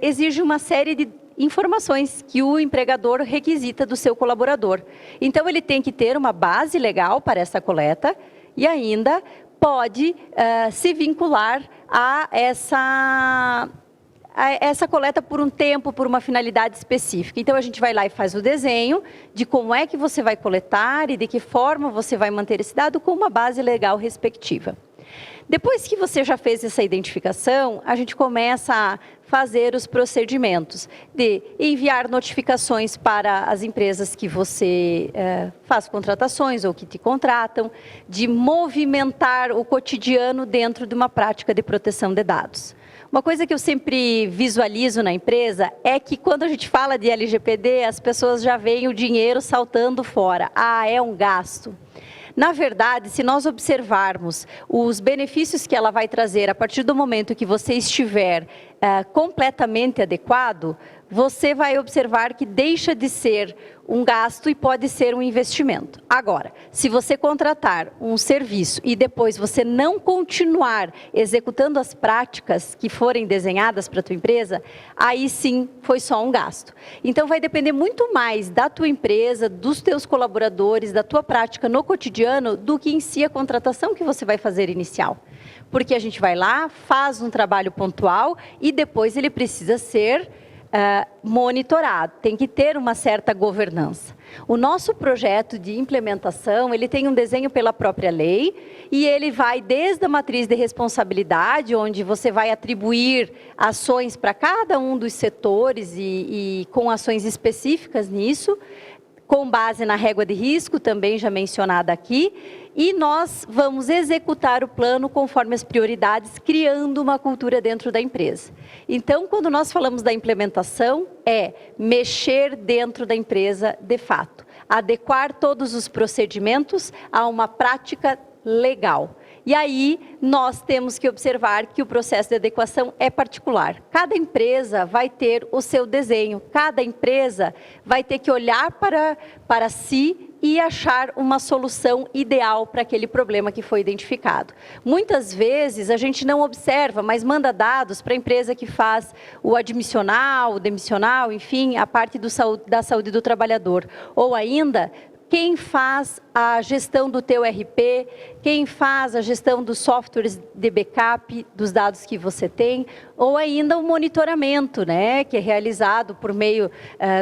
exige uma série de informações que o empregador requisita do seu colaborador. Então, ele tem que ter uma base legal para essa coleta e ainda pode se vincular a essa coleta por um tempo, por uma finalidade específica. Então, a gente vai lá e faz o desenho de como é que você vai coletar e de que forma você vai manter esse dado com uma base legal respectiva. Depois que você já fez essa identificação, a gente começa a fazer os procedimentos de enviar notificações para as empresas que você faz contratações ou que te contratam, de movimentar o cotidiano dentro de uma prática de proteção de dados. Uma coisa que eu sempre visualizo na empresa é que quando a gente fala de LGPD, as pessoas já veem o dinheiro saltando fora. Ah, é um gasto. Na verdade, se nós observarmos os benefícios que ela vai trazer a partir do momento que você estiver completamente adequado, você vai observar que deixa de ser um gasto e pode ser um investimento. Agora, se você contratar um serviço e depois você não continuar executando as práticas que forem desenhadas para a tua empresa, aí sim foi só um gasto. Então, vai depender muito mais da tua empresa, dos teus colaboradores, da tua prática no cotidiano, do que em si a contratação que você vai fazer inicial. Porque a gente vai lá, faz um trabalho pontual e depois ele precisa ser monitorado, tem que ter uma certa governança. O nosso projeto de implementação, ele tem um desenho pela própria lei e ele vai desde a matriz de responsabilidade, onde você vai atribuir ações para cada um dos setores e com ações específicas nisso, com base na régua de risco, também já mencionada aqui, e nós vamos executar o plano conforme as prioridades, criando uma cultura dentro da empresa. Então, quando nós falamos da implementação, é mexer dentro da empresa de fato, adequar todos os procedimentos a uma prática legal. E aí, nós temos que observar que o processo de adequação é particular. Cada empresa vai ter o seu desenho, cada empresa vai ter que olhar para si e achar uma solução ideal para aquele problema que foi identificado. Muitas vezes, a gente não observa, mas manda dados para a empresa que faz o admissional, o demissional, enfim, a parte da saúde do trabalhador. Ou ainda, quem faz a gestão do teu RP, quem faz a gestão dos softwares de backup dos dados que você tem, ou ainda o monitoramento, né, que é realizado por meio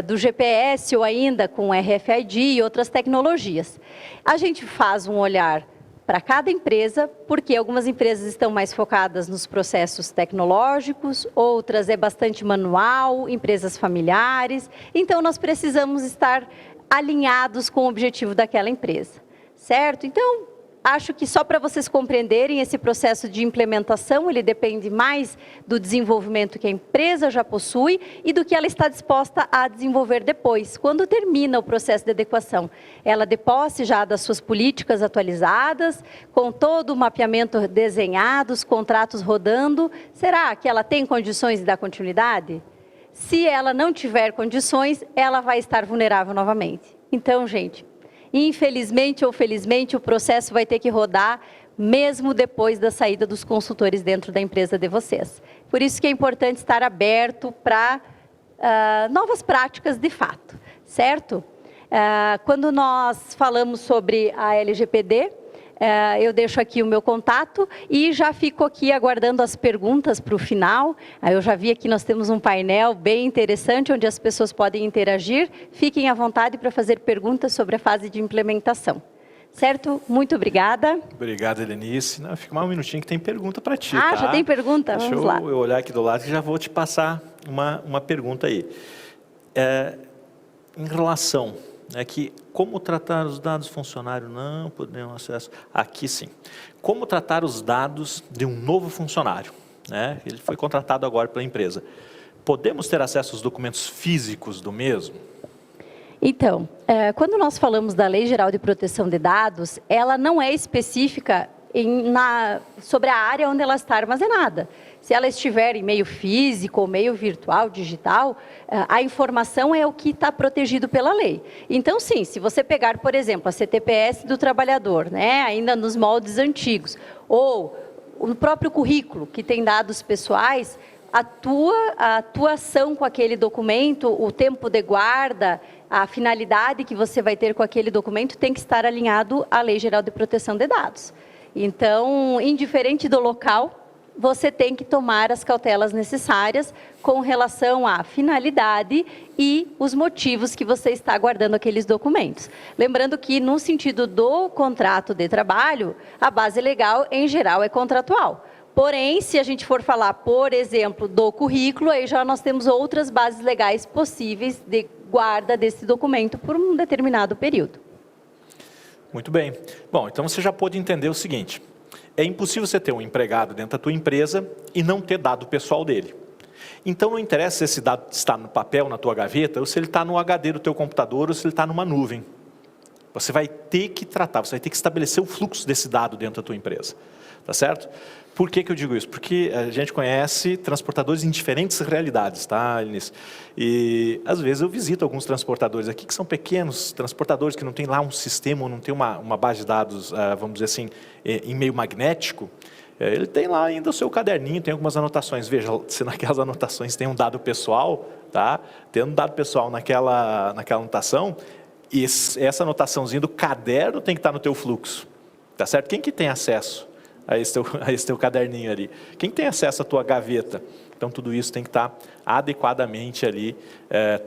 do GPS ou ainda com RFID e outras tecnologias. A gente faz um olhar para cada empresa, porque algumas empresas estão mais focadas nos processos tecnológicos, outras é bastante manual, empresas familiares, então nós precisamos estar alinhados com o objetivo daquela empresa, certo? Então, acho que só para vocês compreenderem, esse processo de implementação, ele depende mais do desenvolvimento que a empresa já possui e do que ela está disposta a desenvolver depois, quando termina o processo de adequação. Ela de posse já das suas políticas atualizadas, com todo o mapeamento desenhado, os contratos rodando, será que ela tem condições de dar continuidade? Se ela não tiver condições, ela vai estar vulnerável novamente. Então, gente, infelizmente ou felizmente, o processo vai ter que rodar mesmo depois da saída dos consultores dentro da empresa de vocês. Por isso que é importante estar aberto para novas práticas de fato, certo? Quando nós falamos sobre a LGPD, eu deixo aqui o meu contato e já fico aqui aguardando as perguntas para o final. Eu já vi aqui, nós temos um painel bem interessante, onde as pessoas podem interagir. Fiquem à vontade para fazer perguntas sobre a fase de implementação. Certo? Muito obrigada. Obrigado, Helenice. Não, fica mais um minutinho que tem pergunta para ti, tá? Já tem pergunta? Deixa Vamos lá. eu olhar aqui do lado e já vou te passar uma pergunta aí. Em relação... que como tratar os dados funcionário não podemos acesso. Aqui sim. Como tratar os dados de um novo funcionário? né? Ele foi contratado agora pela empresa. Podemos ter acesso aos documentos físicos do mesmo? Então, quando nós falamos da Lei Geral de Proteção de Dados, ela não é específica sobre a área onde ela está armazenada. Se ela estiver em meio físico ou meio virtual, digital, a informação é o que está protegido pela lei. Então, sim, se você pegar, por exemplo, a CTPS do trabalhador, né, ainda nos moldes antigos, ou o próprio currículo, que tem dados pessoais, a atuação com aquele documento, o tempo de guarda, a finalidade que você vai ter com aquele documento tem que estar alinhado à Lei Geral de Proteção de Dados. Então, indiferente do local, você tem que tomar as cautelas necessárias com relação à finalidade e os motivos que você está guardando aqueles documentos. Lembrando que, no sentido do contrato de trabalho, a base legal, em geral, é contratual. Porém, se a gente for falar, por exemplo, do currículo, aí já nós temos outras bases legais possíveis de guarda desse documento por um determinado período. Muito bem. Bom, então você já pôde entender o seguinte: é impossível você ter um empregado dentro da tua empresa e não ter dado pessoal dele. Então não interessa se esse dado está no papel, na tua gaveta, ou se ele está no HD do teu computador, ou se ele está numa nuvem. Você vai ter que tratar, você vai ter que estabelecer o fluxo desse dado dentro da tua empresa. Tá certo? Por que eu digo isso? Porque a gente conhece transportadores em diferentes realidades, tá, Eunice? E, às vezes, eu visito alguns transportadores aqui que são pequenos transportadores que não tem lá um sistema, não tem uma base de dados, vamos dizer assim, em meio magnético. Ele tem lá ainda o seu caderninho, tem algumas anotações. Veja, se naquelas anotações tem um dado pessoal, tá? Tendo um dado pessoal naquela anotação, e essa anotaçãozinha do caderno tem que estar no teu fluxo, tá certo? Quem que tem acesso a esse teu caderninho ali? Quem tem acesso à tua gaveta? Então, tudo isso tem que estar adequadamente ali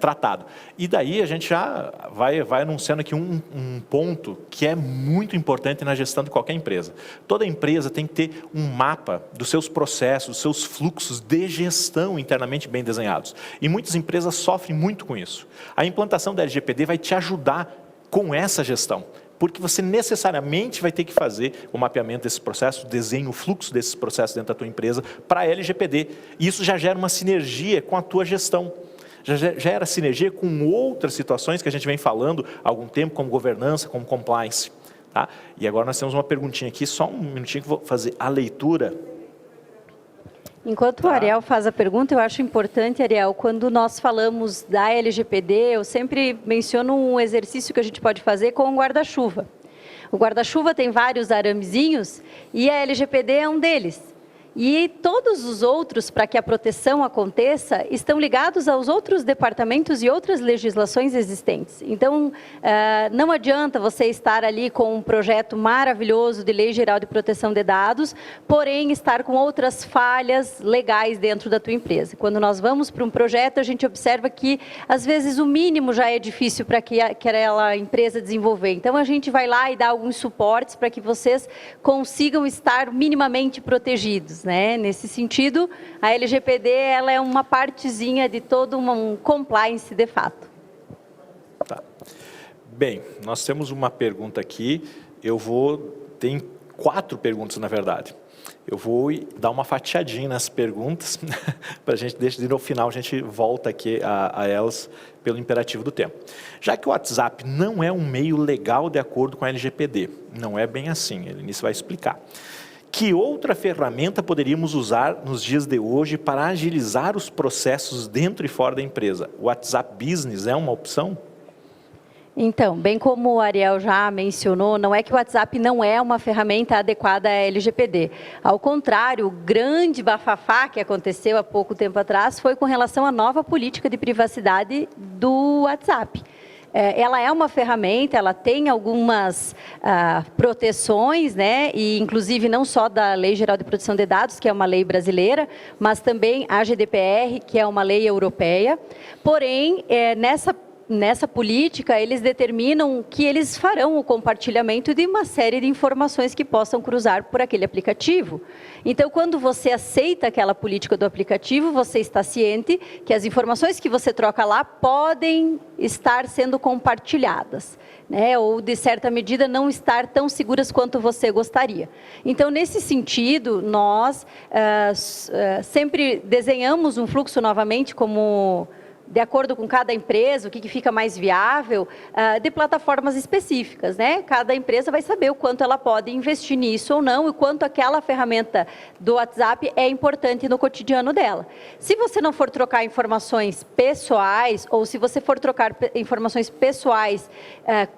tratado. E daí a gente já vai anunciando aqui um ponto que é muito importante na gestão de qualquer empresa. Toda empresa tem que ter um mapa dos seus processos, dos seus fluxos de gestão internamente bem desenhados. E muitas empresas sofrem muito com isso. A implantação da LGPD vai te ajudar com essa gestão, porque você necessariamente vai ter que fazer o mapeamento desses processos, o desenho, o fluxo desses processos dentro da tua empresa para a LGPD. E isso já gera uma sinergia com a tua gestão. Já gera sinergia com outras situações que a gente vem falando há algum tempo, como governança, como compliance. Tá? E agora nós temos uma perguntinha aqui, só um minutinho que eu vou fazer a leitura. Enquanto o Ariel faz a pergunta, eu acho importante, Ariel, quando nós falamos da LGPD, eu sempre menciono um exercício que a gente pode fazer com o guarda-chuva. O guarda-chuva tem vários aramezinhos e a LGPD é um deles. E todos os outros, para que a proteção aconteça, estão ligados aos outros departamentos e outras legislações existentes. Então, não adianta você estar ali com um projeto maravilhoso de Lei Geral de Proteção de Dados, porém estar com outras falhas legais dentro da tua empresa. Quando nós vamos para um projeto, a gente observa que, às vezes, o mínimo já é difícil para que aquela empresa desenvolver. Então, a gente vai lá e dá alguns suportes para que vocês consigam estar minimamente protegidos. Né? Nesse sentido, a LGPD ela é uma partezinha de todo um compliance de fato. Tá. Bem, nós temos uma pergunta aqui, tem 4 perguntas na verdade. Eu vou dar uma fatiadinha nas perguntas, para a gente deixar no final, a gente volta aqui a elas pelo imperativo do tempo. Já que o WhatsApp não é um meio legal de acordo com a LGPD, não é bem assim, a Eunice vai explicar. Que outra ferramenta poderíamos usar nos dias de hoje para agilizar os processos dentro e fora da empresa? O WhatsApp Business é uma opção? Então, bem como o Ariel já mencionou, não é que o WhatsApp não é uma ferramenta adequada à LGPD. Ao contrário, o grande bafafá que aconteceu há pouco tempo atrás foi com relação à nova política de privacidade do WhatsApp. Ela é uma ferramenta, ela tem algumas proteções, né? E inclusive não só da Lei Geral de Proteção de Dados, que é uma lei brasileira, mas também a GDPR, que é uma lei europeia. Porém, nessa nessa política, eles determinam que eles farão o compartilhamento de uma série de informações que possam cruzar por aquele aplicativo. Então, quando você aceita aquela política do aplicativo, você está ciente que as informações que você troca lá podem estar sendo compartilhadas, né? Ou, de certa medida, não estar tão seguras quanto você gostaria. Então, nesse sentido, nós sempre desenhamos um fluxo, novamente, como de acordo com cada empresa, o que fica mais viável, de plataformas específicas, né? Cada empresa vai saber o quanto ela pode investir nisso ou não, e quanto aquela ferramenta do WhatsApp é importante no cotidiano dela. Se você não for trocar informações pessoais, ou se você for trocar informações pessoais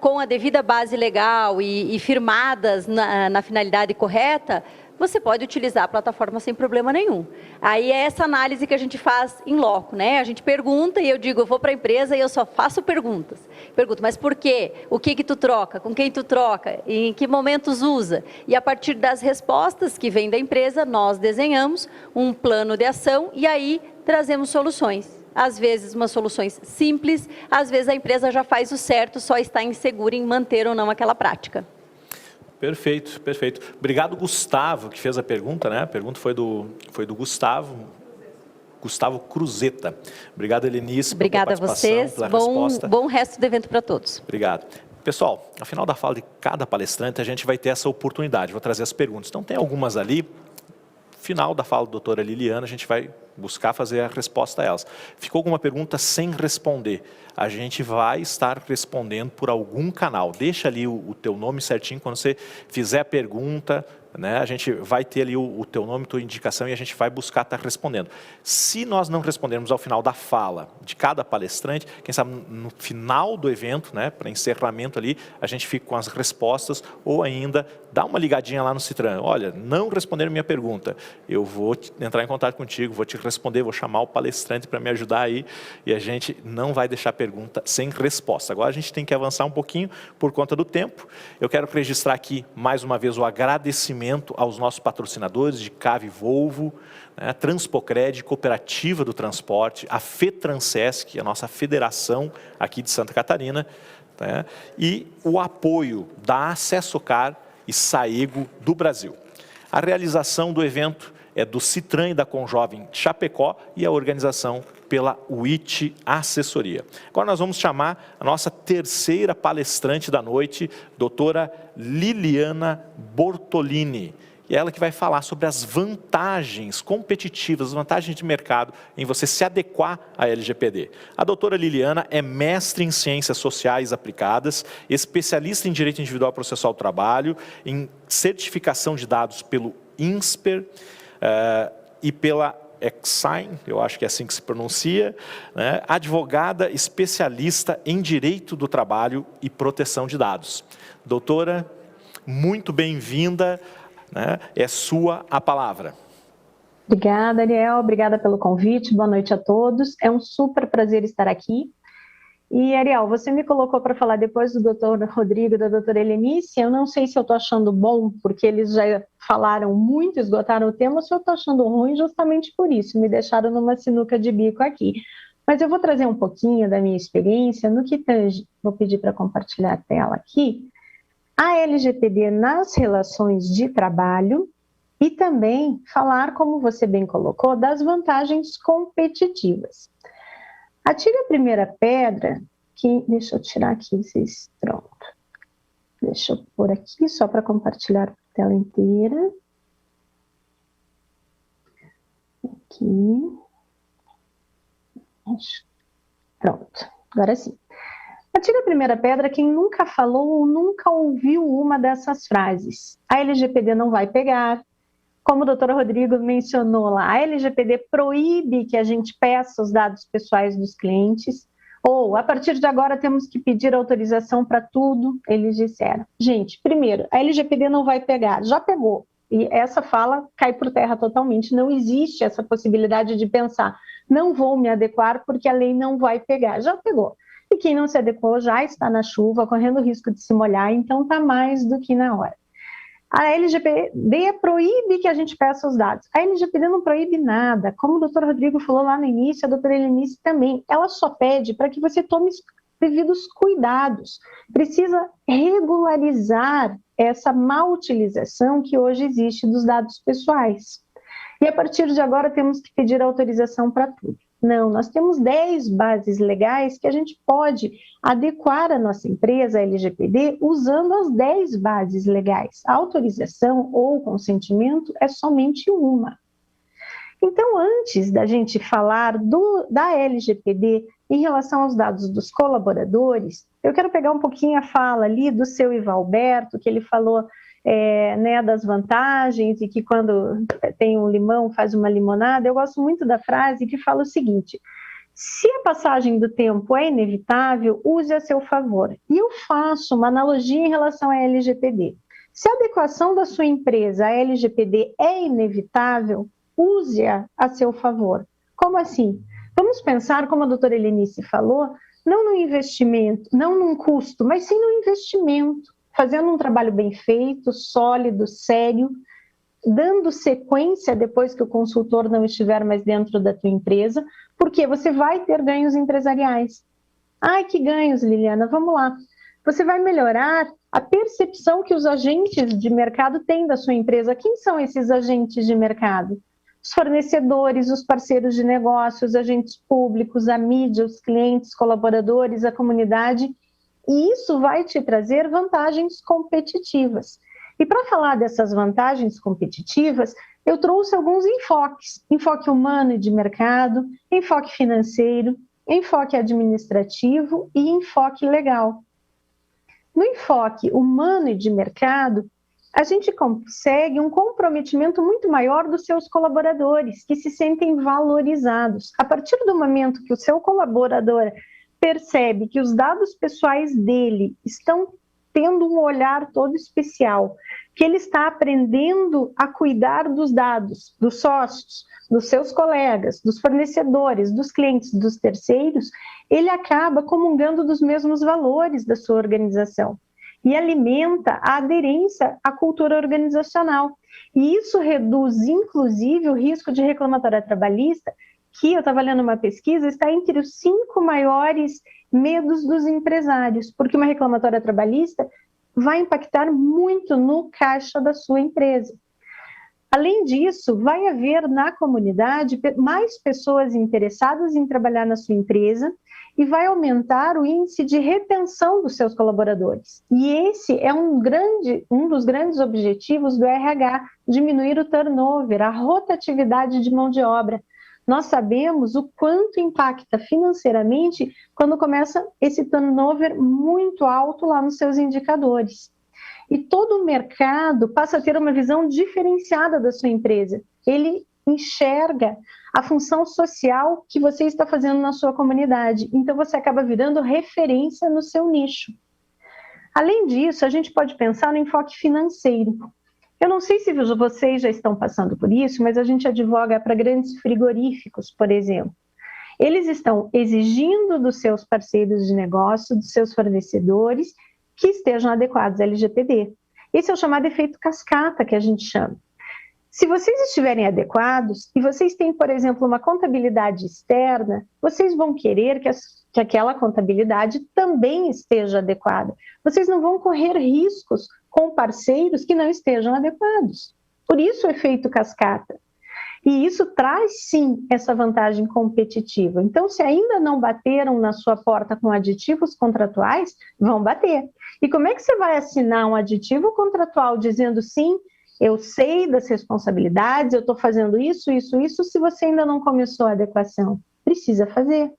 com a devida base legal e firmadas na finalidade correta, você pode utilizar a plataforma sem problema nenhum. Aí é essa análise que a gente faz em loco, né? A gente pergunta e eu digo, eu vou para a empresa e eu só faço perguntas. Pergunto, mas por quê? O que tu troca? Com quem tu troca? Em que momentos usa? E a partir das respostas que vêm da empresa, nós desenhamos um plano de ação e aí trazemos soluções. Às vezes, umas soluções simples, às vezes a empresa já faz o certo, só está insegura em manter ou não aquela prática. Perfeito, perfeito. Obrigado, Gustavo, que fez a pergunta, né? A pergunta foi do Gustavo Cruzeta. Obrigado, Helenice, obrigada pela participação, a vocês. Pela resposta. Bom resto do evento para todos. Obrigado. Pessoal, ao final da fala de cada palestrante, a gente vai ter essa oportunidade. Vou trazer as perguntas. Então, tem algumas ali. Final da fala da doutora Liliana, a gente vai buscar fazer a resposta a elas. Ficou alguma pergunta sem responder? A gente vai estar respondendo por algum canal. Deixa ali o teu nome certinho, quando você fizer a pergunta, né, a gente vai ter ali o teu nome, tua indicação e a gente vai buscar estar respondendo. Se nós não respondermos ao final da fala de cada palestrante, quem sabe no final do evento, né, para encerramento ali, a gente fica com as respostas ou ainda dá uma ligadinha lá no Citran. Olha, não responderam minha pergunta, eu vou entrar em contato contigo, vou te responder, vou chamar o palestrante para me ajudar aí e a gente não vai deixar a pergunta sem resposta. Agora a gente tem que avançar um pouquinho por conta do tempo. Eu quero registrar aqui mais uma vez o agradecimento aos nossos patrocinadores de CAV Volvo, né, Transpocred, Cooperativa do Transporte, a FETRANSESC, a nossa federação aqui de Santa Catarina, né, e o apoio da Acessocar e Saego do Brasil. A realização do evento é do Citran e da Conjovem Chapecó e a organização pela WIT Assessoria. Agora nós vamos chamar a nossa terceira palestrante da noite, doutora Liliana Bortolini. E é ela que vai falar sobre as vantagens competitivas, as vantagens de mercado em você se adequar à LGPD. A doutora Liliana é mestre em Ciências Sociais Aplicadas, especialista em Direito Individual Processual do Trabalho, em certificação de dados pelo INSPER e pela Exine, eu acho que é assim que se pronuncia, né? Advogada especialista em Direito do Trabalho e Proteção de Dados. Doutora, muito bem-vinda, né? É sua a palavra. Obrigada, Ariel, obrigada pelo convite, boa noite a todos, é um super prazer estar aqui. E, Ariel, você me colocou para falar depois do doutor Rodrigo e da doutora Helenice. Eu não sei se eu estou achando bom, porque eles já falaram muito, esgotaram o tema, ou se eu estou achando ruim justamente por isso, me deixaram numa sinuca de bico aqui. Mas eu vou trazer um pouquinho da minha experiência no que tange, vou pedir para compartilhar a tela aqui, a LGPD nas relações de trabalho e também falar, como você bem colocou, das vantagens competitivas. Atire a primeira pedra, que deixa eu tirar aqui, vocês, pronto. Deixa eu pôr aqui só para compartilhar a tela inteira. Aqui. Pronto, agora sim. Atire a primeira pedra quem nunca falou ou nunca ouviu uma dessas frases. A LGPD não vai pegar. Como o doutor Rodrigo mencionou lá, a LGPD proíbe que a gente peça os dados pessoais dos clientes, ou a partir de agora temos que pedir autorização para tudo, eles disseram. Gente, primeiro, a LGPD não vai pegar, já pegou, e essa fala cai por terra totalmente, não existe essa possibilidade de pensar, não vou me adequar porque a lei não vai pegar, já pegou. E quem não se adequou já está na chuva, correndo o risco de se molhar, então está mais do que na hora. A LGPD proíbe que a gente peça os dados. A LGPD não proíbe nada. Como o doutor Rodrigo falou lá no início, a doutora Helenice também. Ela só pede para que você tome devidos cuidados. Precisa regularizar essa má utilização que hoje existe dos dados pessoais. E a partir de agora temos que pedir autorização para tudo. Não, nós temos 10 bases legais que a gente pode adequar a nossa empresa, a LGPD, usando as 10 bases legais. A autorização ou consentimento é somente uma. Então, antes da gente falar da LGPD em relação aos dados dos colaboradores, eu quero pegar um pouquinho a fala ali do seu Ivalberto, que ele falou das vantagens e que quando tem um limão faz uma limonada. Eu gosto muito da frase que fala o seguinte: se a passagem do tempo é inevitável, use a seu favor. E eu faço uma analogia em relação à LGPD. Se a adequação da sua empresa à LGPD é inevitável, use-a a seu favor. Como assim? Vamos pensar, como a doutora Helenice falou, não no investimento, não num custo, mas sim no investimento, fazendo um trabalho bem feito, sólido, sério, dando sequência depois que o consultor não estiver mais dentro da tua empresa, porque você vai ter ganhos empresariais. Ai, que ganhos, Liliana, vamos lá. Você vai melhorar a percepção que os agentes de mercado têm da sua empresa. Quem são esses agentes de mercado? Os fornecedores, os parceiros de negócios, os agentes públicos, a mídia, os clientes, colaboradores, a comunidade. E isso vai te trazer vantagens competitivas. E para falar dessas vantagens competitivas, eu trouxe alguns enfoques. Enfoque humano e de mercado, enfoque financeiro, enfoque administrativo e enfoque legal. No enfoque humano e de mercado, a gente consegue um comprometimento muito maior dos seus colaboradores, que se sentem valorizados. A partir do momento que o seu colaborador percebe que os dados pessoais dele estão tendo um olhar todo especial, que ele está aprendendo a cuidar dos dados, dos sócios, dos seus colegas, dos fornecedores, dos clientes, dos terceiros, ele acaba comungando dos mesmos valores da sua organização e alimenta a aderência à cultura organizacional. E isso reduz, inclusive, o risco de reclamatória trabalhista, que, eu estava lendo uma pesquisa, está entre os 5 maiores medos dos empresários, porque uma reclamatória trabalhista vai impactar muito no caixa da sua empresa. Além disso, vai haver na comunidade mais pessoas interessadas em trabalhar na sua empresa e vai aumentar o índice de retenção dos seus colaboradores. E esse é um dos grandes objetivos do RH, diminuir o turnover, a rotatividade de mão de obra. Nós sabemos o quanto impacta financeiramente quando começa esse turnover muito alto lá nos seus indicadores. E todo o mercado passa a ter uma visão diferenciada da sua empresa. Ele enxerga a função social que você está fazendo na sua comunidade. Então, você acaba virando referência no seu nicho. Além disso, a gente pode pensar no enfoque financeiro. Eu não sei se vocês já estão passando por isso, mas a gente advoga para grandes frigoríficos, por exemplo. Eles estão exigindo dos seus parceiros de negócio, dos seus fornecedores, que estejam adequados à LGPD. Esse é o chamado efeito cascata, que a gente chama. Se vocês estiverem adequados e vocês têm, por exemplo, uma contabilidade externa, vocês vão querer que aquela contabilidade também esteja adequada. Vocês não vão correr riscos com parceiros que não estejam adequados. Por isso o efeito cascata. E isso traz, sim, essa vantagem competitiva. Então, se ainda não bateram na sua porta com aditivos contratuais, vão bater. E como é que você vai assinar um aditivo contratual dizendo sim, eu sei das responsabilidades, eu estou fazendo isso, se você ainda não começou a adequação? Precisa fazer.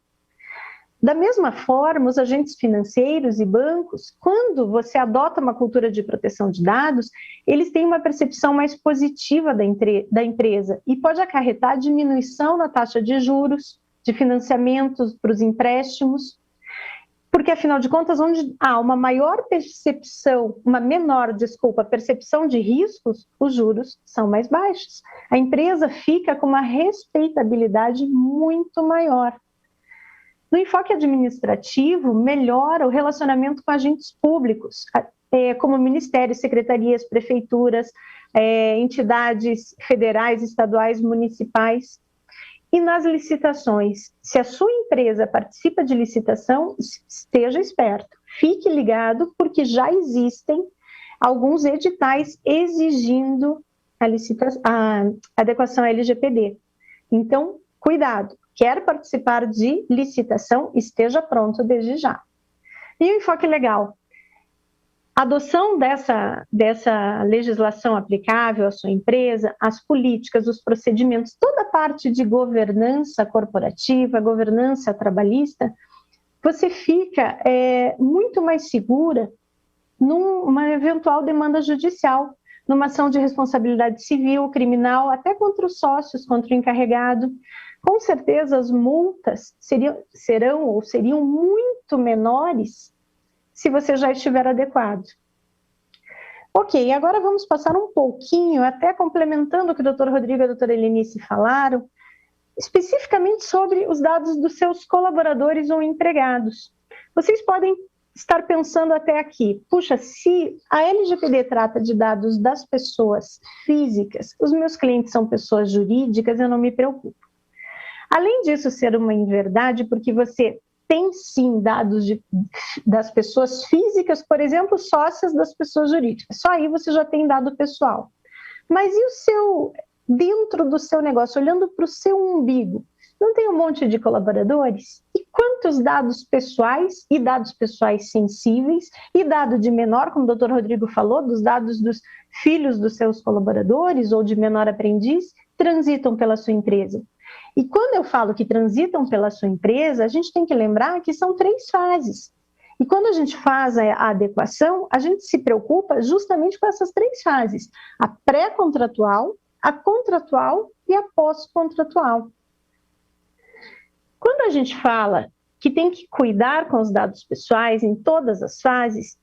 Da mesma forma, os agentes financeiros e bancos, quando você adota uma cultura de proteção de dados, eles têm uma percepção mais positiva da empresa e pode acarretar diminuição na taxa de juros, de financiamentos para os empréstimos, porque, afinal de contas, onde há uma menor percepção de riscos, os juros são mais baixos. A empresa fica com uma respeitabilidade muito maior. No enfoque administrativo, melhora o relacionamento com agentes públicos, como ministérios, secretarias, prefeituras, entidades federais, estaduais, municipais. E nas licitações, se a sua empresa participa de licitação, esteja esperto, fique ligado, porque já existem alguns editais exigindo a adequação à LGPD. Então, cuidado, quer participar de licitação, esteja pronto desde já. E o enfoque legal? A adoção dessa legislação aplicável à sua empresa, as políticas, os procedimentos, toda a parte de governança corporativa, governança trabalhista, você fica muito mais segura numa eventual demanda judicial, numa ação de responsabilidade civil, criminal, até contra os sócios, contra o encarregado. Com certeza as multas seriam muito menores se você já estiver adequado. Ok, agora vamos passar um pouquinho, até complementando o que o Dr. Rodrigo e a doutora Helenice falaram, especificamente sobre os dados dos seus colaboradores ou empregados. Vocês podem estar pensando até aqui, puxa, se a LGPD trata de dados das pessoas físicas, os meus clientes são pessoas jurídicas, eu não me preocupo. Além disso ser uma inverdade, porque você tem sim dados das pessoas físicas, por exemplo, sócias das pessoas jurídicas. Só aí você já tem dado pessoal. Mas e dentro do seu negócio, olhando para o seu umbigo, não tem um monte de colaboradores? E quantos dados pessoais e dados pessoais sensíveis e dado de menor, como o Dr. Rodrigo falou, dos dados dos filhos dos seus colaboradores ou de menor aprendiz, transitam pela sua empresa? E quando eu falo que transitam pela sua empresa, a gente tem que lembrar que são 3 fases. E quando a gente faz a adequação, a gente se preocupa justamente com essas 3 fases: a pré-contratual, a contratual e a pós-contratual. Quando a gente fala que tem que cuidar com os dados pessoais em todas as fases,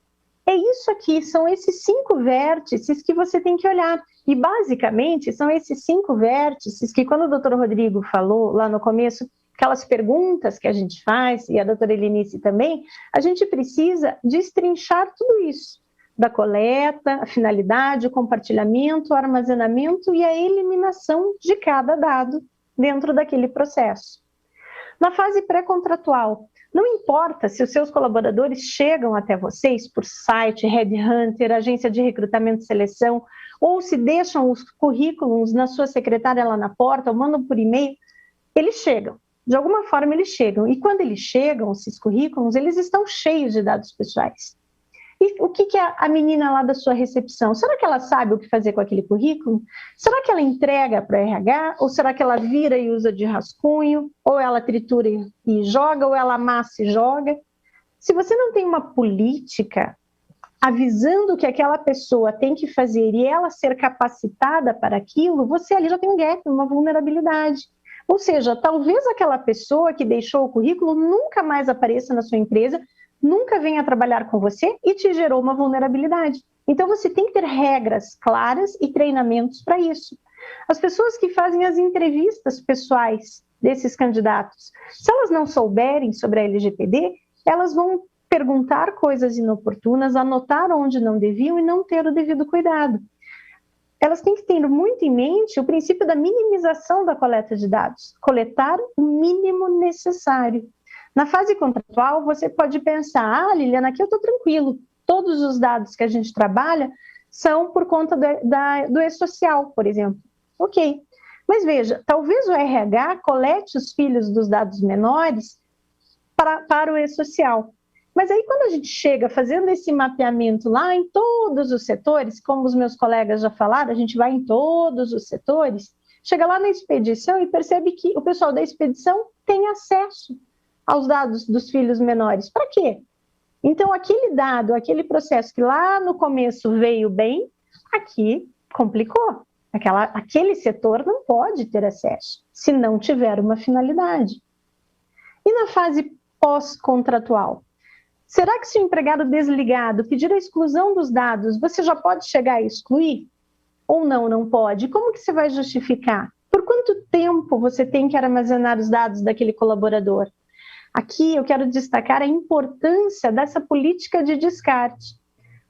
é isso aqui, são esses 5 vértices que você tem que olhar. E, basicamente, são esses 5 vértices que, quando o doutor Rodrigo falou lá no começo, aquelas perguntas que a gente faz, e a doutora Helenice também, a gente precisa destrinchar tudo isso, da coleta, a finalidade, o compartilhamento, o armazenamento e a eliminação de cada dado dentro daquele processo. Na fase pré-contratual, não importa se os seus colaboradores chegam até vocês por site, headhunter, agência de recrutamento e seleção, ou se deixam os currículos na sua secretária lá na porta, ou mandam por e-mail, eles chegam. De alguma forma eles chegam. E quando eles chegam, esses currículos, eles estão cheios de dados pessoais. E o que é a menina lá da sua recepção? Será que ela sabe o que fazer com aquele currículo? Será que ela entrega para o RH? Ou será que ela vira e usa de rascunho? Ou ela tritura e joga? Ou ela amassa e joga? Se você não tem uma política avisando o que aquela pessoa tem que fazer e ela ser capacitada para aquilo, você ali já tem um gap, uma vulnerabilidade. Ou seja, talvez aquela pessoa que deixou o currículo nunca mais apareça na sua empresa, nunca venha trabalhar com você e te gerou uma vulnerabilidade. Então, você tem que ter regras claras e treinamentos para isso. As pessoas que fazem as entrevistas pessoais desses candidatos, se elas não souberem sobre a LGPD, elas vão perguntar coisas inoportunas, anotar onde não deviam e não ter o devido cuidado. Elas têm que ter muito em mente o princípio da minimização da coleta de dados, coletar o mínimo necessário. Na fase contratual, você pode pensar, Liliana, aqui eu estou tranquilo, todos os dados que a gente trabalha são por conta do e-social, por exemplo. Ok, mas veja, talvez o RH colete os filhos dos dados menores para o e-social. Mas aí quando a gente chega fazendo esse mapeamento lá em todos os setores, como os meus colegas já falaram, a gente vai em todos os setores, chega lá na expedição e percebe que o pessoal da expedição tem acesso aos dados dos filhos menores. Para quê? Então, aquele dado, aquele processo que lá no começo veio bem, aqui complicou. Aquele setor não pode ter acesso, se não tiver uma finalidade. E na fase pós-contratual? Será que se o empregado desligado pedir a exclusão dos dados, você já pode chegar a excluir? Ou não pode? Como que você vai justificar? Por quanto tempo você tem que armazenar os dados daquele colaborador? Aqui eu quero destacar a importância dessa política de descarte.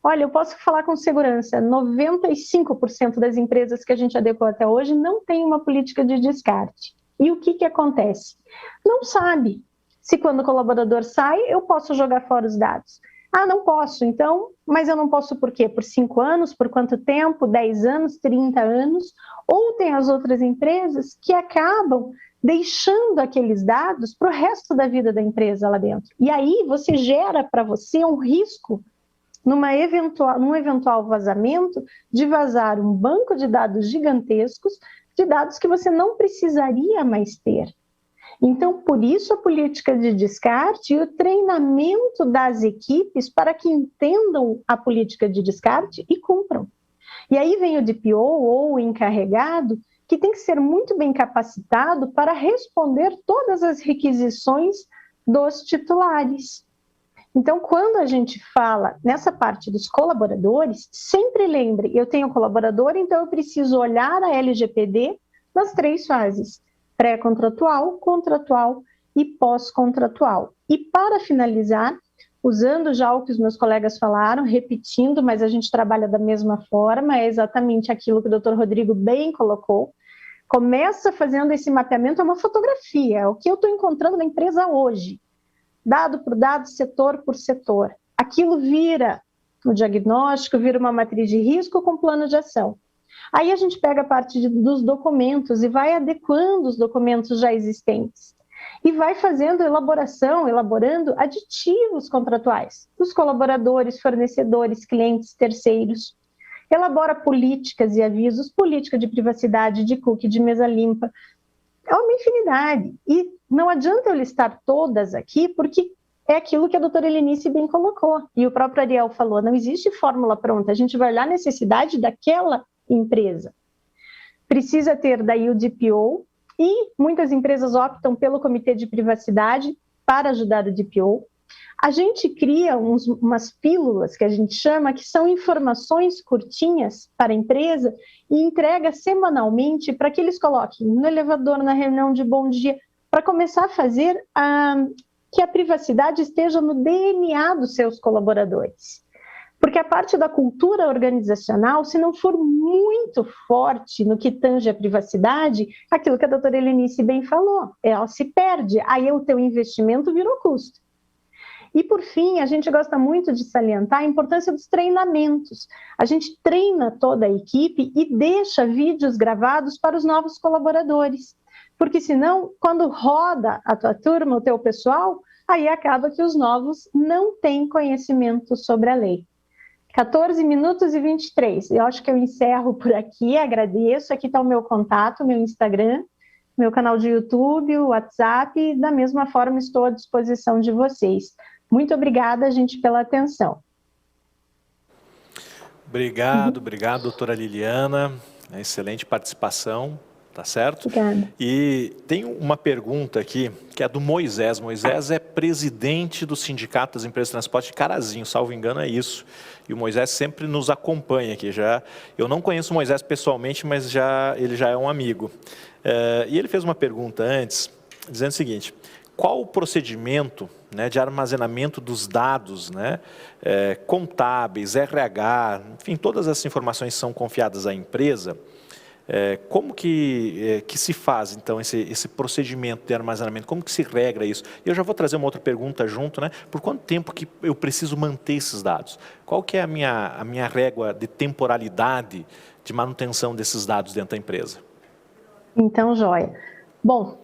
Olha, eu posso falar com segurança, 95% das empresas que a gente adequou até hoje não tem uma política de descarte. E o que acontece? Não sabe se quando o colaborador sai, eu posso jogar fora os dados. Ah, não posso, então, mas eu não posso por quê? Por 5 anos, por quanto tempo? 10 anos, 30 anos? Ou tem as outras empresas que acabam deixando aqueles dados para o resto da vida da empresa lá dentro. E aí você gera para você um risco num eventual vazamento de vazar um banco de dados gigantescos, de dados que você não precisaria mais ter. Então, por isso a política de descarte e o treinamento das equipes para que entendam a política de descarte e cumpram. E aí vem o DPO ou o encarregado, que tem que ser muito bem capacitado para responder todas as requisições dos titulares. Então, quando a gente fala nessa parte dos colaboradores, sempre lembre, eu tenho colaborador, então eu preciso olhar a LGPD nas 3 fases: pré-contratual, contratual e pós-contratual. E para finalizar, usando já o que os meus colegas falaram, repetindo, mas a gente trabalha da mesma forma, é exatamente aquilo que o Dr. Rodrigo bem colocou. Começa fazendo esse mapeamento, é uma fotografia, é o que eu estou encontrando na empresa hoje, dado por dado, setor por setor. Aquilo vira um diagnóstico, vira uma matriz de risco com plano de ação. Aí a gente pega a parte dos documentos e vai adequando os documentos já existentes. E vai fazendo elaborando aditivos contratuais dos colaboradores, fornecedores, clientes, terceiros. Elabora políticas e avisos, política de privacidade, de cookie, de mesa limpa. É uma infinidade. E não adianta eu listar todas aqui, porque é aquilo que a doutora Helenice bem colocou. E o próprio Ariel falou, não existe fórmula pronta. A gente vai olhar a necessidade daquela empresa. Precisa ter daí o DPO, e muitas empresas optam pelo comitê de privacidade para ajudar o DPO. A gente cria umas pílulas, que a gente chama, que são informações curtinhas para a empresa e entrega semanalmente para que eles coloquem no elevador, na reunião de bom dia, para começar a fazer que a privacidade esteja no DNA dos seus colaboradores. Porque a parte da cultura organizacional, se não for muito forte no que tange a privacidade, aquilo que a doutora Helenice bem falou, ela se perde, aí o teu investimento virou custo. E, por fim, a gente gosta muito de salientar a importância dos treinamentos. A gente treina toda a equipe e deixa vídeos gravados para os novos colaboradores. Porque, senão, quando roda a tua turma, o teu pessoal, aí acaba que os novos não têm conhecimento sobre a lei. 14 minutos e 23. Eu acho que eu encerro por aqui, agradeço. Aqui está o meu contato, meu Instagram, meu canal de YouTube, o WhatsApp, e da mesma forma estou à disposição de vocês. Muito obrigada, gente, pela atenção. Obrigado, doutora Liliana. Excelente participação, tá certo? Obrigada. E tem uma pergunta aqui, que é do Moisés. Moisés é presidente do Sindicato das Empresas de Transporte de Carazinho, salvo engano é isso. E o Moisés sempre nos acompanha aqui. Eu não conheço o Moisés pessoalmente, mas ele já é um amigo. E ele fez uma pergunta antes, dizendo o seguinte: qual o procedimento, né, de armazenamento dos dados, né, contábeis, RH, enfim, todas essas informações são confiadas à empresa? Como que se faz, então, esse procedimento de armazenamento? Como que se regra isso? E eu já vou trazer uma outra pergunta junto, né? Por quanto tempo que eu preciso manter esses dados? Qual que é a minha régua de temporalidade de manutenção desses dados dentro da empresa? Então, joia. Bom,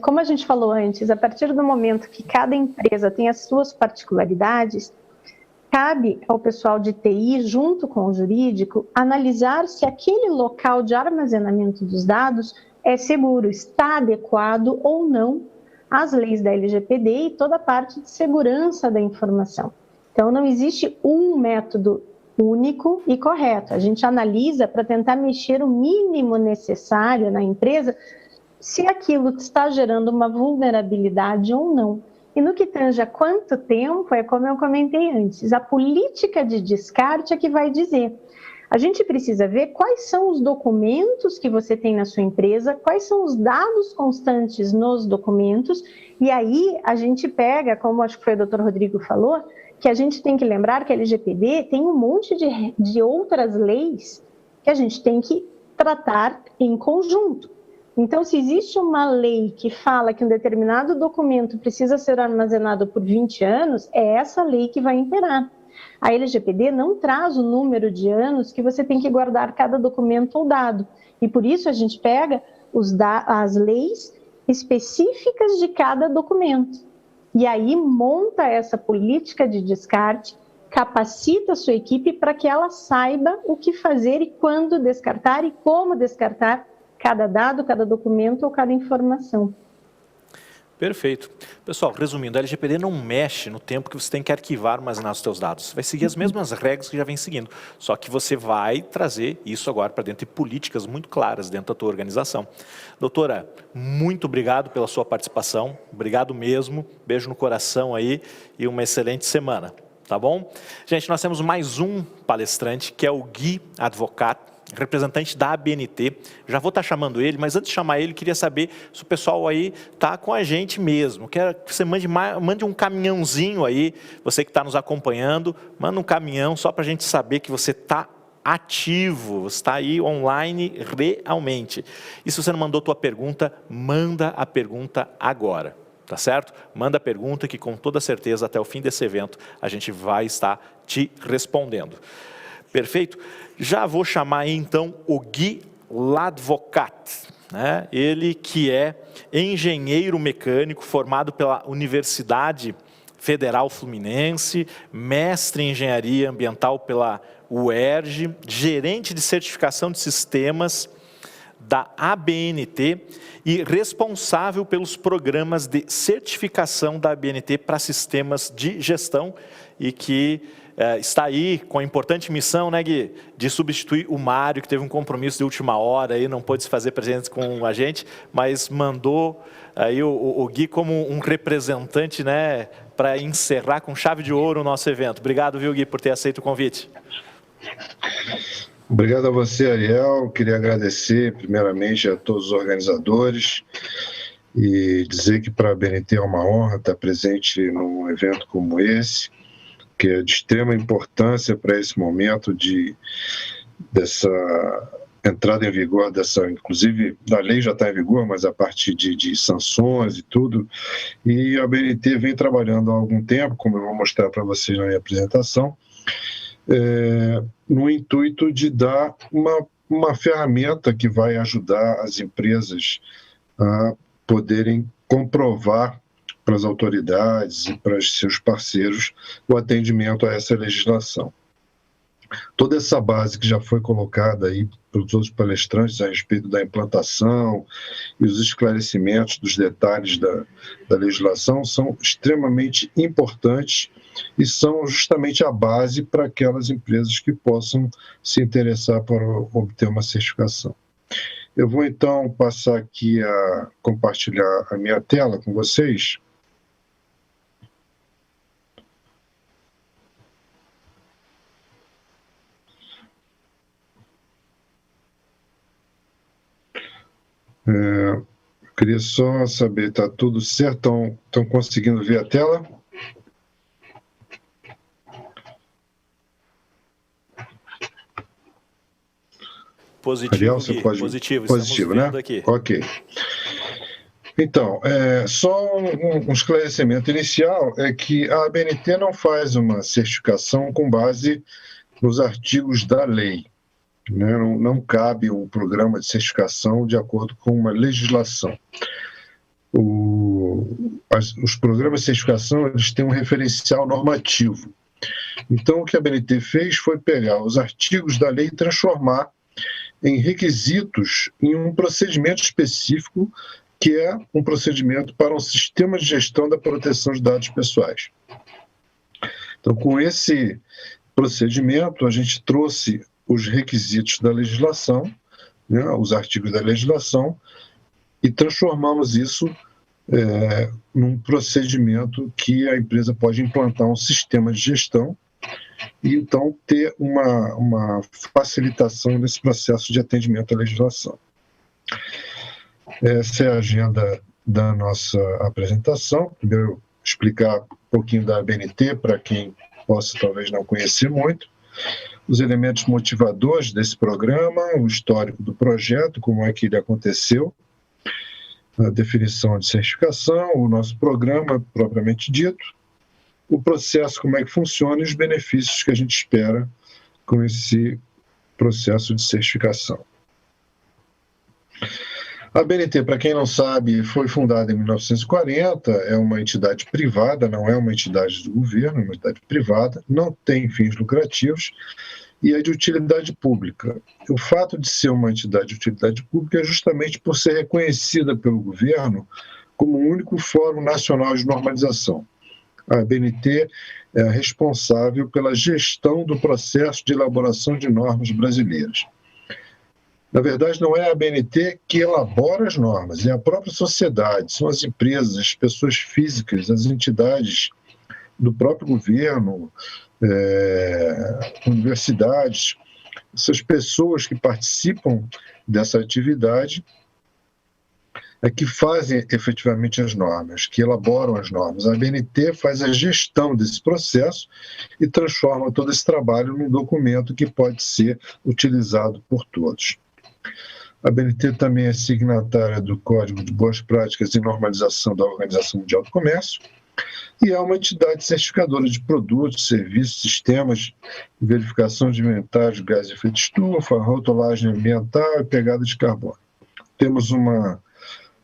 como a gente falou antes, a partir do momento que cada empresa tem as suas particularidades, cabe ao pessoal de TI, junto com o jurídico, analisar se aquele local de armazenamento dos dados é seguro, está adequado ou não às leis da LGPD e toda a parte de segurança da informação. Então, não existe um método único e correto. A gente analisa para tentar mexer o mínimo necessário na empresa se aquilo está gerando uma vulnerabilidade ou não. E no que tange a quanto tempo, é como eu comentei antes, a política de descarte é que vai dizer. A gente precisa ver quais são os documentos que você tem na sua empresa, quais são os dados constantes nos documentos, e aí a gente pega, como acho que foi o Dr. Rodrigo falou, que a gente tem que lembrar que a LGPD tem um monte de outras leis que a gente tem que tratar em conjunto. Então, se existe uma lei que fala que um determinado documento precisa ser armazenado por 20 anos, é essa lei que vai imperar. A LGPD não traz o número de anos que você tem que guardar cada documento ou dado. E por isso a gente pega as leis específicas de cada documento. E aí monta essa política de descarte, capacita a sua equipe para que ela saiba o que fazer e quando descartar e como descartar cada dado, cada documento ou cada informação. Perfeito. Pessoal, resumindo, a LGPD não mexe no tempo que você tem que arquivar, armazenar os seus dados. Você vai seguir as mesmas regras que já vem seguindo, só que você vai trazer isso agora para dentro de políticas muito claras dentro da tua organização. Doutora, muito obrigado pela sua participação, obrigado mesmo, beijo no coração aí e uma excelente semana, tá bom? Gente, nós temos mais um palestrante, que é o Gui Advocat, representante da ABNT, já vou estar chamando ele, mas antes de chamar ele, queria saber se o pessoal aí está com a gente mesmo. Quero que você mande um caminhãozinho aí, você que está nos acompanhando, manda um caminhão só para a gente saber que você está ativo, você está aí online realmente. E se você não mandou tua pergunta, manda a pergunta agora, tá certo? Manda a pergunta que com toda certeza até o fim desse evento a gente vai estar te respondendo. Perfeito? Já vou chamar aí, então, o Gui Ladvocat, né? Ele que é engenheiro mecânico formado pela Universidade Federal Fluminense, mestre em engenharia ambiental pela UERJ, gerente de certificação de sistemas da ABNT e responsável pelos programas de certificação da ABNT para sistemas de gestão e que está aí com a importante missão, né, Gui, de substituir o Mário, que teve um compromisso de última hora e não pôde se fazer presente com a gente, mas mandou aí o Gui como um representante, né, para encerrar com chave de ouro o nosso evento. Obrigado, viu, Gui, por ter aceito o convite. Obrigado a você, Ariel. Queria agradecer, primeiramente, a todos os organizadores e dizer que para a ABNT é uma honra estar presente num evento como esse, que é de extrema importância para esse momento dessa entrada em vigor, inclusive a lei já está em vigor, mas a partir de sanções e tudo, e a ABNT vem trabalhando há algum tempo, como eu vou mostrar para vocês na minha apresentação, no intuito de dar uma ferramenta que vai ajudar as empresas a poderem comprovar para as autoridades e para os seus parceiros o atendimento a essa legislação. Toda essa base que já foi colocada aí pelos outros palestrantes a respeito da implantação e os esclarecimentos dos detalhes da legislação são extremamente importantes e são justamente a base para aquelas empresas que possam se interessar por obter uma certificação. Eu vou então passar aqui a compartilhar a minha tela com vocês. Eu queria só saber, está tudo certo? Estão conseguindo ver a tela? Positivo, Ariel, você Gui, pode... positivo, né? Aqui. Ok. Então, só um esclarecimento inicial é que a ABNT não faz uma certificação com base nos artigos da lei. Né? Não cabe um programa de certificação de acordo com uma legislação. Os programas de certificação eles têm um referencial normativo. Então, o que a ABNT fez foi pegar os artigos da lei e transformar em requisitos em um procedimento específico, que é um procedimento para um sistema de gestão da proteção de dados pessoais. Então, com esse procedimento, a gente trouxe os requisitos da legislação, né, os artigos da legislação, e transformamos isso num procedimento que a empresa pode implantar um sistema de gestão e, então, ter uma facilitação nesse processo de atendimento à legislação. Essa é a agenda da nossa apresentação. Primeiro, explicar um pouquinho da ABNT, para quem possa talvez não conhecer muito. Os elementos motivadores desse programa, o histórico do projeto, como é que ele aconteceu, a definição de certificação, o nosso programa propriamente dito, o processo, como é que funciona e os benefícios que a gente espera com esse processo de certificação. A ABNT, para quem não sabe, foi fundada em 1940, é uma entidade privada, não é uma entidade do governo, é uma entidade privada, não tem fins lucrativos e é de utilidade pública. O fato de ser uma entidade de utilidade pública é justamente por ser reconhecida pelo governo como o único fórum nacional de normalização. A ABNT é a responsável pela gestão do processo de elaboração de normas brasileiras. Na verdade, não é a ABNT que elabora as normas, é a própria sociedade, são as empresas, as pessoas físicas, as entidades do próprio governo, universidades, essas pessoas que participam dessa atividade é que fazem efetivamente as normas, que elaboram as normas. A ABNT faz a gestão desse processo e transforma todo esse trabalho num documento que pode ser utilizado por todos. A ABNT também é signatária do Código de Boas Práticas e Normalização da Organização Mundial do Comércio e é uma entidade certificadora de produtos, serviços, sistemas de verificação de inventários de gás de efeito de estufa, rotulagem ambiental e pegada de carbono. Temos uma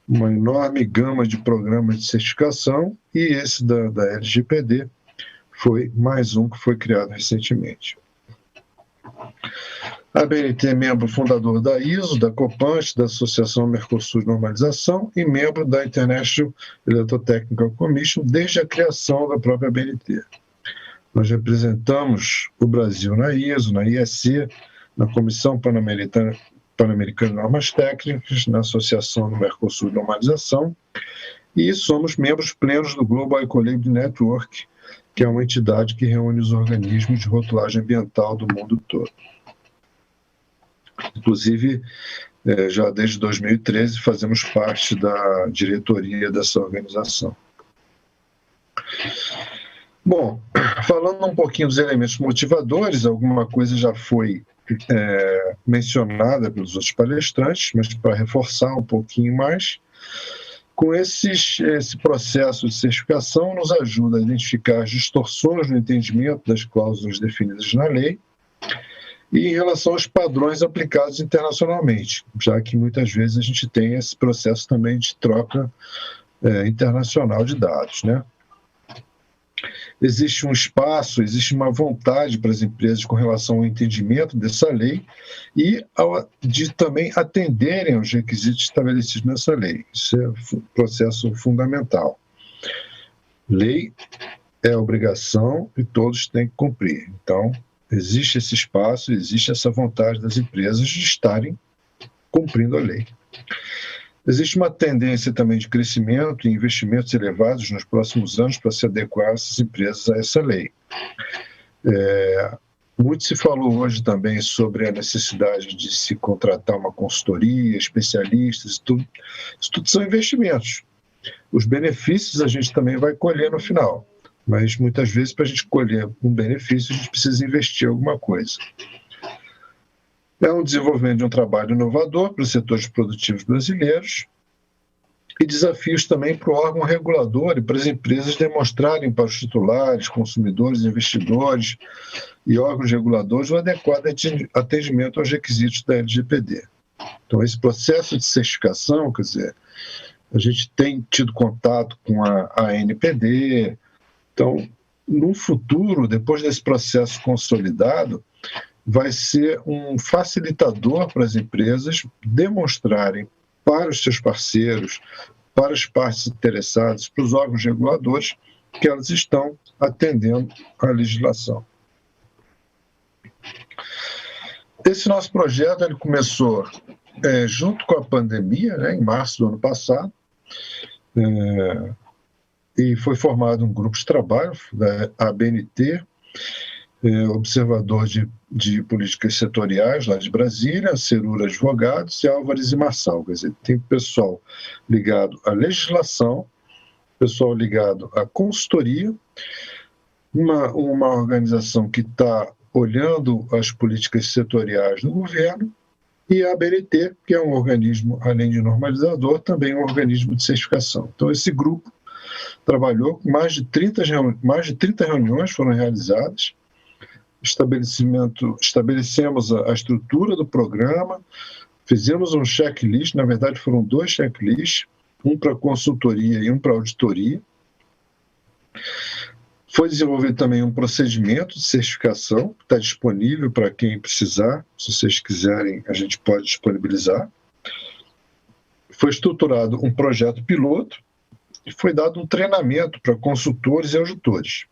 enorme gama de programas de certificação e esse da LGPD foi mais um que foi criado recentemente. A ABNT é membro fundador da ISO, da COPANT, da Associação Mercosul de Normalização e membro da International Electrotechnical Commission desde a criação da própria ABNT. Nós representamos o Brasil na ISO, na IEC, na Comissão Pan-Americana de Normas Técnicas, na Associação do Mercosul de Normalização e somos membros plenos do Global Ecolabel Network, que é uma entidade que reúne os organismos de rotulagem ambiental do mundo todo. Inclusive, já desde 2013 fazemos parte da diretoria dessa organização. Bom, falando um pouquinho dos elementos motivadores, alguma coisa já foi mencionada pelos outros palestrantes, mas para reforçar um pouquinho mais, com esse processo de certificação nos ajuda a identificar as distorções no entendimento das cláusulas definidas na lei e em relação aos padrões aplicados internacionalmente, já que muitas vezes a gente tem esse processo também de troca internacional de dados, né? Existe um espaço, existe uma vontade para as empresas com relação ao entendimento dessa lei e de também atenderem aos requisitos estabelecidos nessa lei. Isso é um processo fundamental. Lei é obrigação e todos têm que cumprir. Então, existe esse espaço, existe essa vontade das empresas de estarem cumprindo a lei. Existe uma tendência também de crescimento e investimentos elevados nos próximos anos para se adequar essas empresas a essa lei. Muito se falou hoje também sobre a necessidade de se contratar uma consultoria, especialistas, isso tudo são investimentos. Os benefícios a gente também vai colher no final, mas muitas vezes para a gente colher um benefício a gente precisa investir alguma coisa. É um desenvolvimento de um trabalho inovador para os setores produtivos brasileiros e desafios também para o órgão regulador e para as empresas demonstrarem para os titulares, consumidores, investidores e órgãos reguladores o adequado atendimento aos requisitos da LGPD. Então, esse processo de certificação, quer dizer, a gente tem tido contato com a ANPD. Então, no futuro, depois desse processo consolidado, vai ser um facilitador para as empresas demonstrarem para os seus parceiros, para as partes interessadas, para os órgãos reguladores, que elas estão atendendo à legislação. Esse nosso projeto ele começou junto com a pandemia, né, em março do ano passado, e foi formado um grupo de trabalho da ABNT, observador de políticas setoriais lá de Brasília, Cerura Advogados e Álvares e Marçal. Quer dizer, tem pessoal ligado à legislação, pessoal ligado à consultoria, uma organização que está olhando as políticas setoriais do governo e a ABNT, que é um organismo, além de normalizador, também um organismo de certificação. Então, esse grupo trabalhou, mais de 30 reuniões foram realizadas, estabelecemos a estrutura do programa, fizemos um checklist, na verdade foram 2 checklists, um para consultoria e um para auditoria. Foi desenvolvido também um procedimento de certificação, que está disponível para quem precisar, se vocês quiserem, a gente pode disponibilizar. Foi estruturado um projeto piloto e foi dado um treinamento para consultores e auditores.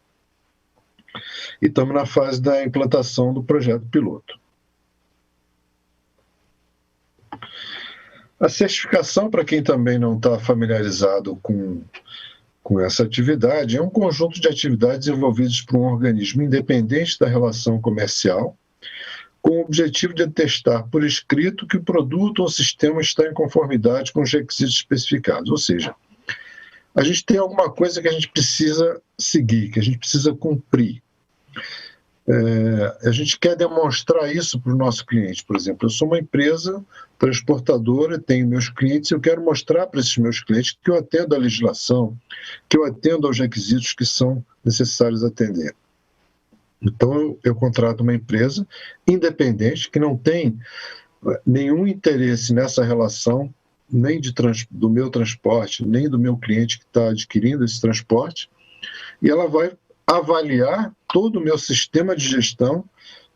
E estamos na fase da implantação do projeto piloto. A certificação, para quem também não está familiarizado com essa atividade, é um conjunto de atividades desenvolvidas por um organismo independente da relação comercial, com o objetivo de atestar por escrito que o produto ou sistema está em conformidade com os requisitos especificados. Ou seja, a gente tem alguma coisa que a gente precisa seguir, que a gente precisa cumprir. A gente quer demonstrar isso para o nosso cliente. Por exemplo, eu sou uma empresa transportadora, tenho meus clientes, eu quero mostrar para esses meus clientes que eu atendo à legislação, que eu atendo aos requisitos que são necessários atender. Então, eu contrato uma empresa independente que não tem nenhum interesse nessa relação, nem do meu transporte, nem do meu cliente que está adquirindo esse transporte, e ela vai avaliar todo o meu sistema de gestão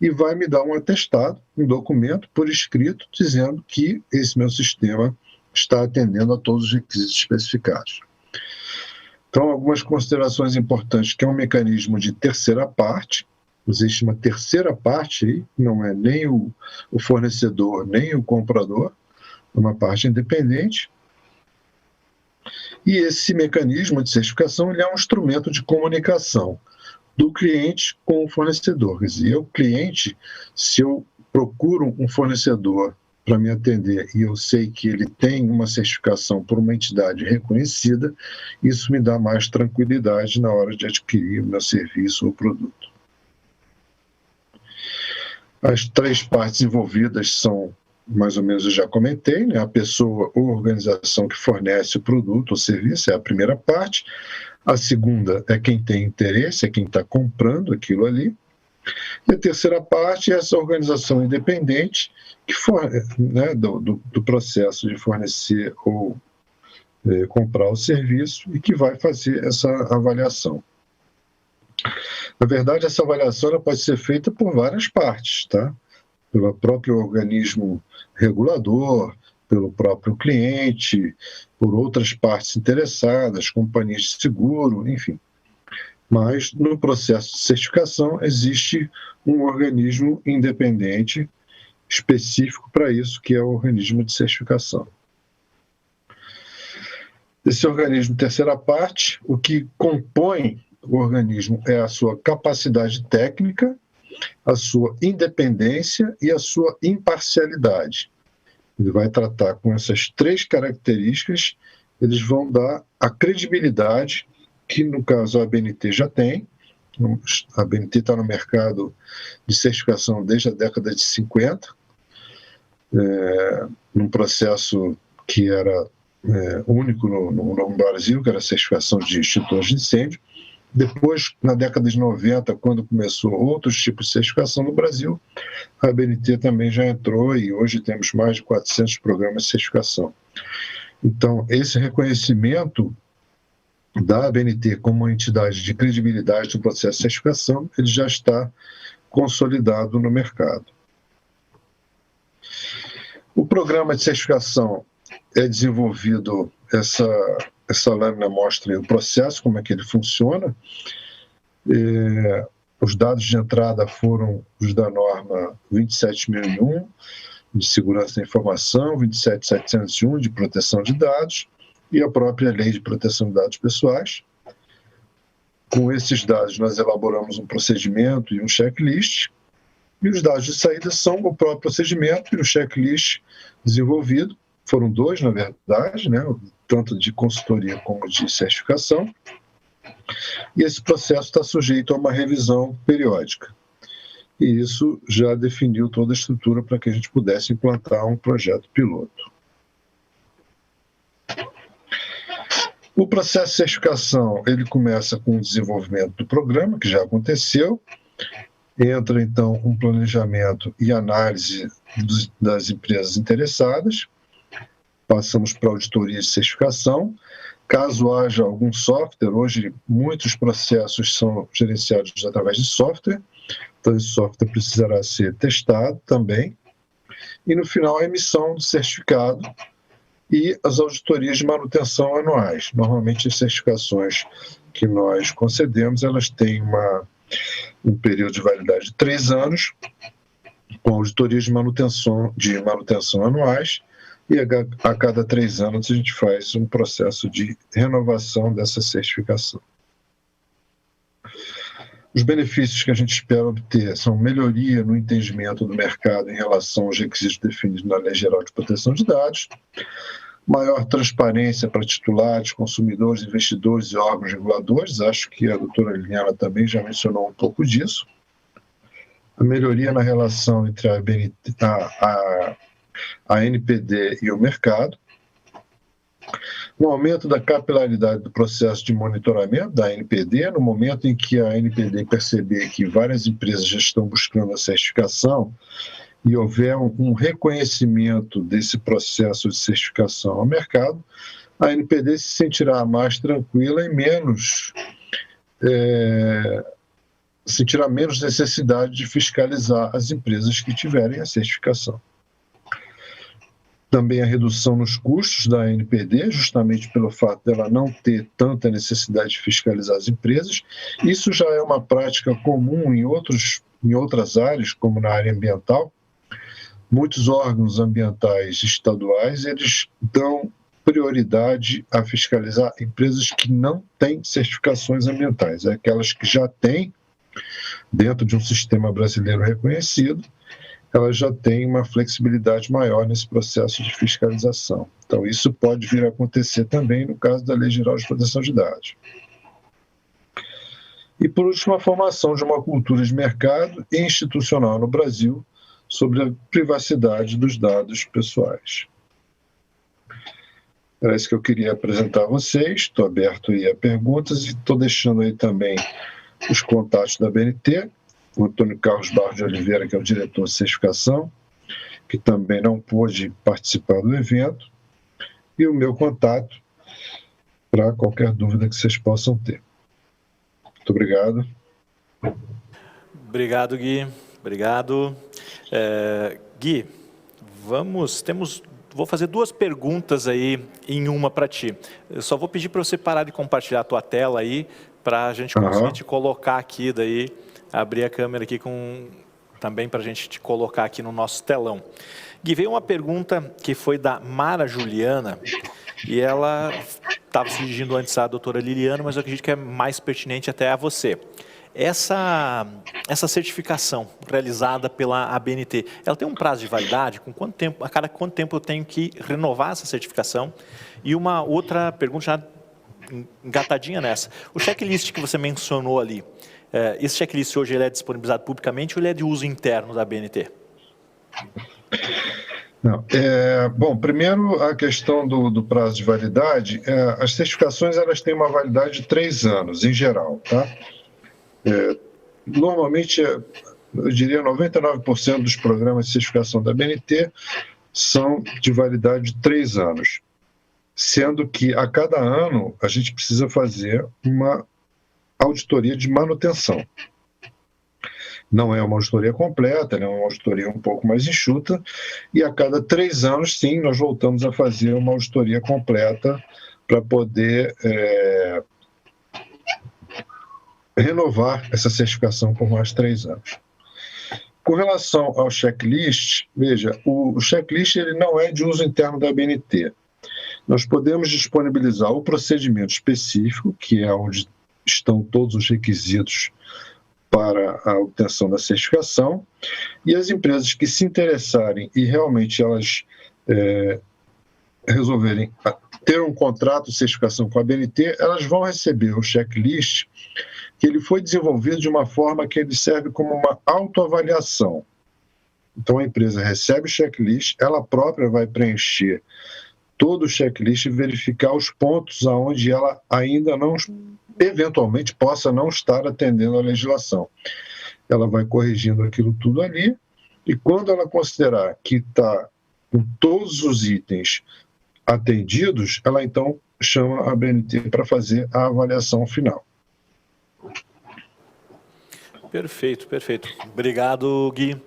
e vai me dar um atestado, um documento por escrito, dizendo que esse meu sistema está atendendo a todos os requisitos especificados. Então, algumas considerações importantes, que é um mecanismo de terceira parte. Existe uma terceira parte aí, não é nem o fornecedor, nem o comprador, é uma parte independente. E esse mecanismo de certificação, ele é um instrumento de comunicação do cliente com o fornecedor. Quer dizer, o cliente, se eu procuro um fornecedor para me atender e eu sei que ele tem uma certificação por uma entidade reconhecida, isso me dá mais tranquilidade na hora de adquirir o meu serviço ou produto. As 3 partes envolvidas são, mais ou menos eu já comentei, né? A pessoa ou organização que fornece o produto ou serviço é a primeira parte. A segunda é quem tem interesse, é quem está comprando aquilo ali. E a terceira parte é essa organização independente que né, do processo de fornecer ou comprar o serviço e que vai fazer essa avaliação. Na verdade, essa avaliação ela pode ser feita por várias partes, tá? Pelo próprio organismo regulador, pelo próprio cliente, por outras partes interessadas, companhias de seguro, enfim. Mas no processo de certificação existe um organismo independente específico para isso, que é o organismo de certificação. Esse organismo, terceira parte, o que compõe o organismo é a sua capacidade técnica, a sua independência e a sua imparcialidade. Ele vai tratar com essas 3 características, eles vão dar a credibilidade, que no caso a ABNT já tem. A ABNT está no mercado de certificação desde a década de 50, num processo que era único no Brasil, que era a certificação de extintores de incêndio. Depois, na década de 90, quando começou outros tipos de certificação no Brasil, a ABNT também já entrou e hoje temos mais de 400 programas de certificação. Então, esse reconhecimento da ABNT como uma entidade de credibilidade do processo de certificação, ele já está consolidado no mercado. O programa de certificação é desenvolvido, essa lâmina mostra o processo, como é que ele funciona. Os dados de entrada foram os da norma 27001, de segurança da informação, 27701, de proteção de dados, e a própria lei de proteção de dados pessoais. Com esses dados, nós elaboramos um procedimento e um checklist, e os dados de saída são o próprio procedimento e o checklist desenvolvido. Foram 2, na verdade, né? Tanto de consultoria como de certificação. E esse processo está sujeito a uma revisão periódica. e isso já definiu toda a estrutura para que a gente pudesse implantar um projeto piloto. O processo de certificação, ele começa com o desenvolvimento do programa, que já aconteceu, entra então um planejamento e análise das empresas interessadas, passamos para a auditoria de certificação. Caso haja algum software, hoje muitos processos são gerenciados através de software, então esse software precisará ser testado também. E no final a emissão do certificado e as auditorias de manutenção anuais. Normalmente as certificações que nós concedemos, elas têm um período de validade de 3 anos, com auditorias de manutenção anuais, e a cada 3 anos a gente faz um processo de renovação dessa certificação. Os benefícios que a gente espera obter são melhoria no entendimento do mercado em relação aos requisitos definidos na Lei Geral de Proteção de Dados, maior transparência para titulares, consumidores, investidores e órgãos reguladores, acho que a doutora Liliana também já mencionou um pouco disso, a melhoria na relação entre a NPD e o mercado, um aumento da capilaridade do processo de monitoramento da NPD, no momento em que a NPD perceber que várias empresas já estão buscando a certificação e houver um reconhecimento desse processo de certificação ao mercado, a NPD se sentirá mais tranquila e sentirá menos necessidade de fiscalizar as empresas que tiverem a certificação. Também a redução nos custos da ANPD, justamente pelo fato dela não ter tanta necessidade de fiscalizar as empresas. Isso já é uma prática comum em outras áreas, como na área ambiental. Muitos órgãos ambientais estaduais, eles dão prioridade a fiscalizar empresas que não têm certificações ambientais. É aquelas que já têm, dentro de um sistema brasileiro reconhecido, elas já têm uma flexibilidade maior nesse processo de fiscalização. Então, isso pode vir a acontecer também no caso da Lei Geral de Proteção de Dados. E, por último, a formação de uma cultura de mercado e institucional no Brasil sobre a privacidade dos dados pessoais. Era isso que eu queria apresentar a vocês. Estou aberto aí a perguntas e estou deixando aí também os contatos da BNT, o Antônio Carlos Barros de Oliveira, que é o diretor de certificação, que também não pôde participar do evento, e o meu contato para qualquer dúvida que vocês possam ter. Muito obrigado. Obrigado, Gui. Obrigado. Gui, vou fazer 2 perguntas aí em uma para ti. Eu só vou pedir para você parar de compartilhar a tua tela aí, para a gente conseguir te colocar aqui daí, abrir a câmera aqui também para a gente te colocar aqui no nosso telão. Gui, veio uma pergunta que foi da Mara Juliana, e ela estava se dirigindo antes à doutora Liliana, mas eu acredito que é mais pertinente até a você. Essa certificação realizada pela ABNT, ela tem um prazo de validade? A cada quanto tempo eu tenho que renovar essa certificação? E uma outra pergunta já engatadinha nessa. O checklist que você mencionou ali, esse checklist hoje ele é disponibilizado publicamente ou ele é de uso interno da ABNT? Não, bom, primeiro a questão do prazo de validade, as certificações elas têm uma validade de 3 anos, em geral, tá? Normalmente, eu diria 99% dos programas de certificação da ABNT são de validade de 3 anos, sendo que a cada ano a gente precisa fazer uma auditoria de manutenção. Não é uma auditoria completa, é uma auditoria um pouco mais enxuta, e a cada 3 anos, sim, nós voltamos a fazer uma auditoria completa para poder renovar essa certificação por mais 3 anos. Com relação ao checklist, veja, o checklist ele não é de uso interno da ABNT. Nós podemos disponibilizar o procedimento específico, que é onde estão todos os requisitos para a obtenção da certificação, e as empresas que se interessarem e realmente elas resolverem ter um contrato de certificação com a ABNT, elas vão receber o checklist que ele foi desenvolvido de uma forma que ele serve como uma autoavaliação. Então, a empresa recebe o checklist, ela própria vai preencher todo o checklist e verificar os pontos aonde ela ainda não, eventualmente, possa não estar atendendo à legislação. Ela vai corrigindo aquilo tudo ali, e quando ela considerar que está com todos os itens atendidos, ela então chama a BNT para fazer a avaliação final. Perfeito, perfeito. Obrigado, Gui.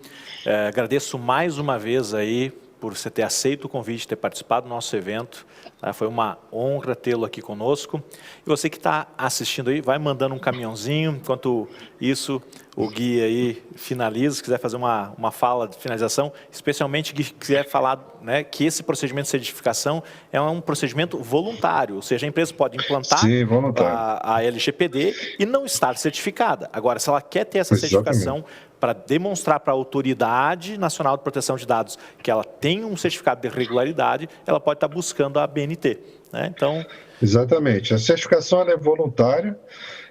Agradeço mais uma vez aí por você ter aceito o convite, ter participado do nosso evento. Tá? Foi uma honra tê-lo aqui conosco. E você que está assistindo aí, vai mandando um caminhãozinho. Enquanto isso, o Gui aí finaliza, se quiser fazer uma fala de finalização, especialmente que quiser falar, né, que esse procedimento de certificação é um procedimento voluntário, ou seja, a empresa pode implantar a LGPD e não estar certificada. Agora, se ela quer ter essa certificação para demonstrar para a Autoridade Nacional de Proteção de Dados que ela tem um certificado de regularidade, ela pode estar buscando a BNT. Né? Então... Exatamente. A certificação ela é voluntária,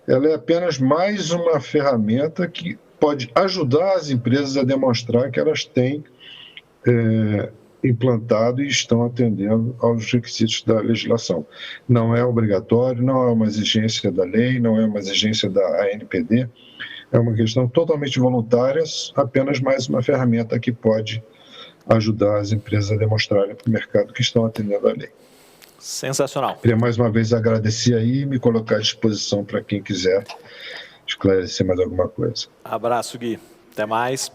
ela é apenas mais uma ferramenta que pode ajudar as empresas a demonstrar que elas têm implantado e estão atendendo aos requisitos da legislação. Não é obrigatório, não é uma exigência da lei, não é uma exigência da ANPD, é uma questão totalmente voluntária, apenas mais uma ferramenta que pode ajudar as empresas a demonstrarem para o mercado que estão atendendo a lei. Sensacional. Queria mais uma vez agradecer aí e me colocar à disposição para quem quiser esclarecer mais alguma coisa. Abraço, Gui. Até mais.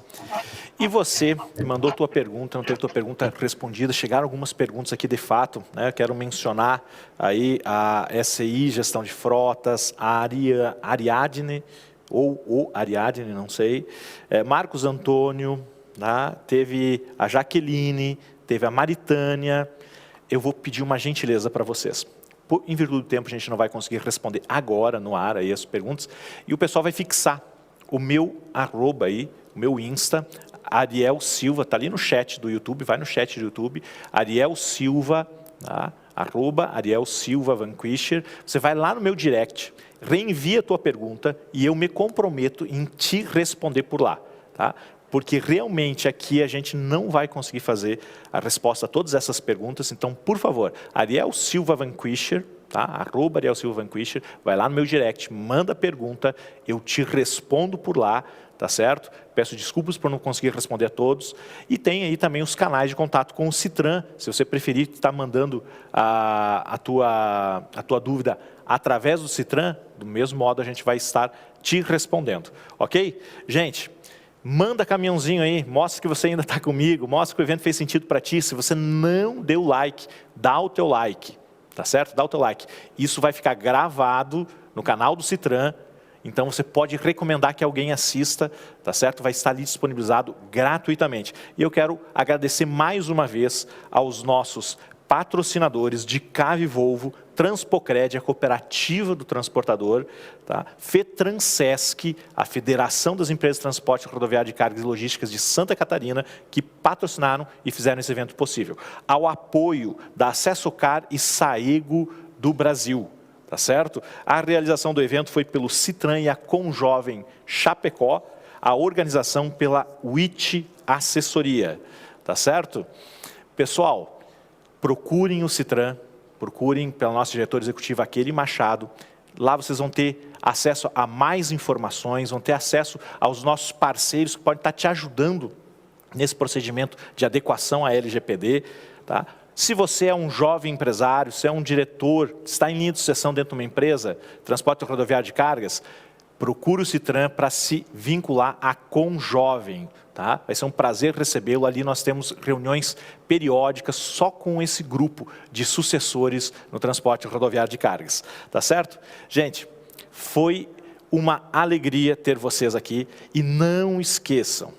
E você que mandou tua pergunta, não teve tua pergunta respondida, chegaram algumas perguntas aqui de fato, né? Eu quero mencionar aí a SI, Gestão de Frotas, a Ariadne, ou o Ariadne, não sei, Marcos Antônio, né? Teve a Jaqueline, teve a Maritânia. Eu vou pedir uma gentileza para vocês. Em virtude do tempo, a gente não vai conseguir responder agora no ar aí as perguntas, e o pessoal vai fixar o meu @ aí, o meu Insta, Ariel Silva, está ali no chat do YouTube, vai no chat do YouTube, Ariel Silva, tá? @Ariel Silva Vanquisher. Você vai lá no meu direct, reenvia a tua pergunta e eu me comprometo em te responder por lá, tá? Porque realmente aqui a gente não vai conseguir fazer a resposta a todas essas perguntas. Então, por favor, Ariel Silva Vanquisher, tá? @Ariel Silva Vanquisher, vai lá no meu direct, manda a pergunta, eu te respondo por lá, tá certo? Peço desculpas por não conseguir responder a todos. E tem aí também os canais de contato com o Citran, se você preferir estar mandando a tua dúvida através do Citran, do mesmo modo a gente vai estar te respondendo, ok? Gente, manda caminhãozinho aí, mostra que você ainda está comigo, mostra que o evento fez sentido para ti. Se você não deu like, dá o teu like, tá certo? Dá o teu like. Isso vai ficar gravado no canal do Citran, então você pode recomendar que alguém assista, tá certo? Vai estar ali disponibilizado gratuitamente. E eu quero agradecer mais uma vez aos nossos patrocinadores de Cave Volvo, Transpocred, a cooperativa do transportador, tá? FETRANSESC, a Federação das Empresas de Transporte Rodoviário de Cargas e Logísticas de Santa Catarina, que patrocinaram e fizeram esse evento possível. Ao apoio da Acessocar e Saego do Brasil, tá certo? A realização do evento foi pelo Citran e a Conjovem Chapecó, a organização pela WIT Assessoria, tá certo? Pessoal, procurem o Citran, procurem pelo nosso diretor executivo Aquele Machado. Lá vocês vão ter acesso a mais informações, vão ter acesso aos nossos parceiros que podem estar te ajudando nesse procedimento de adequação à LGPD. Tá? Se você é um jovem empresário, se é um diretor, está em linha de sucessão dentro de uma empresa, transporte rodoviário de cargas, procure o Citran para se vincular à Conjovem. Tá? Vai ser um prazer recebê-lo. Ali nós temos reuniões periódicas só com esse grupo de sucessores no transporte rodoviário de cargas. Tá certo? Gente, foi uma alegria ter vocês aqui. E não esqueçam,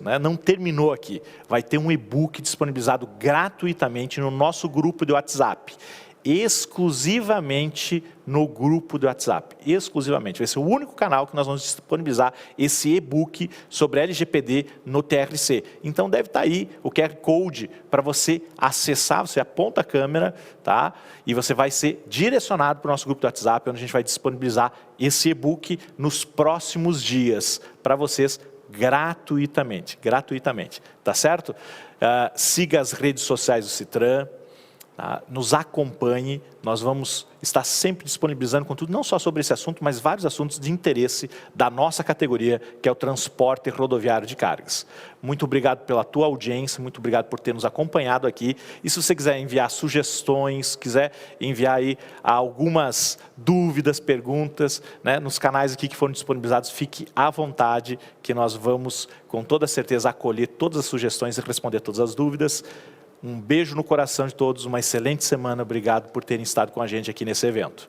né? Não terminou aqui. Vai ter um e-book disponibilizado gratuitamente no nosso grupo de WhatsApp. exclusivamente no grupo do WhatsApp, exclusivamente. Vai ser o único canal que nós vamos disponibilizar esse e-book sobre LGPD no TRC. Então deve estar aí o QR Code para você acessar, você aponta a câmera, tá? E você vai ser direcionado para o nosso grupo do WhatsApp, onde a gente vai disponibilizar esse e-book nos próximos dias para vocês gratuitamente, tá certo? Siga as redes sociais do Citran, tá? Nos acompanhe, nós vamos estar sempre disponibilizando conteúdo, não só sobre esse assunto, mas vários assuntos de interesse da nossa categoria, que é o transporte rodoviário de cargas. Muito obrigado pela tua audiência, muito obrigado por ter nos acompanhado aqui. E se você quiser enviar sugestões, quiser enviar aí algumas dúvidas, perguntas, né, nos canais aqui que foram disponibilizados, fique à vontade, que nós vamos, com toda certeza, acolher todas as sugestões e responder todas as dúvidas. Um beijo no coração de todos, uma excelente semana. Obrigado por terem estado com a gente aqui nesse evento.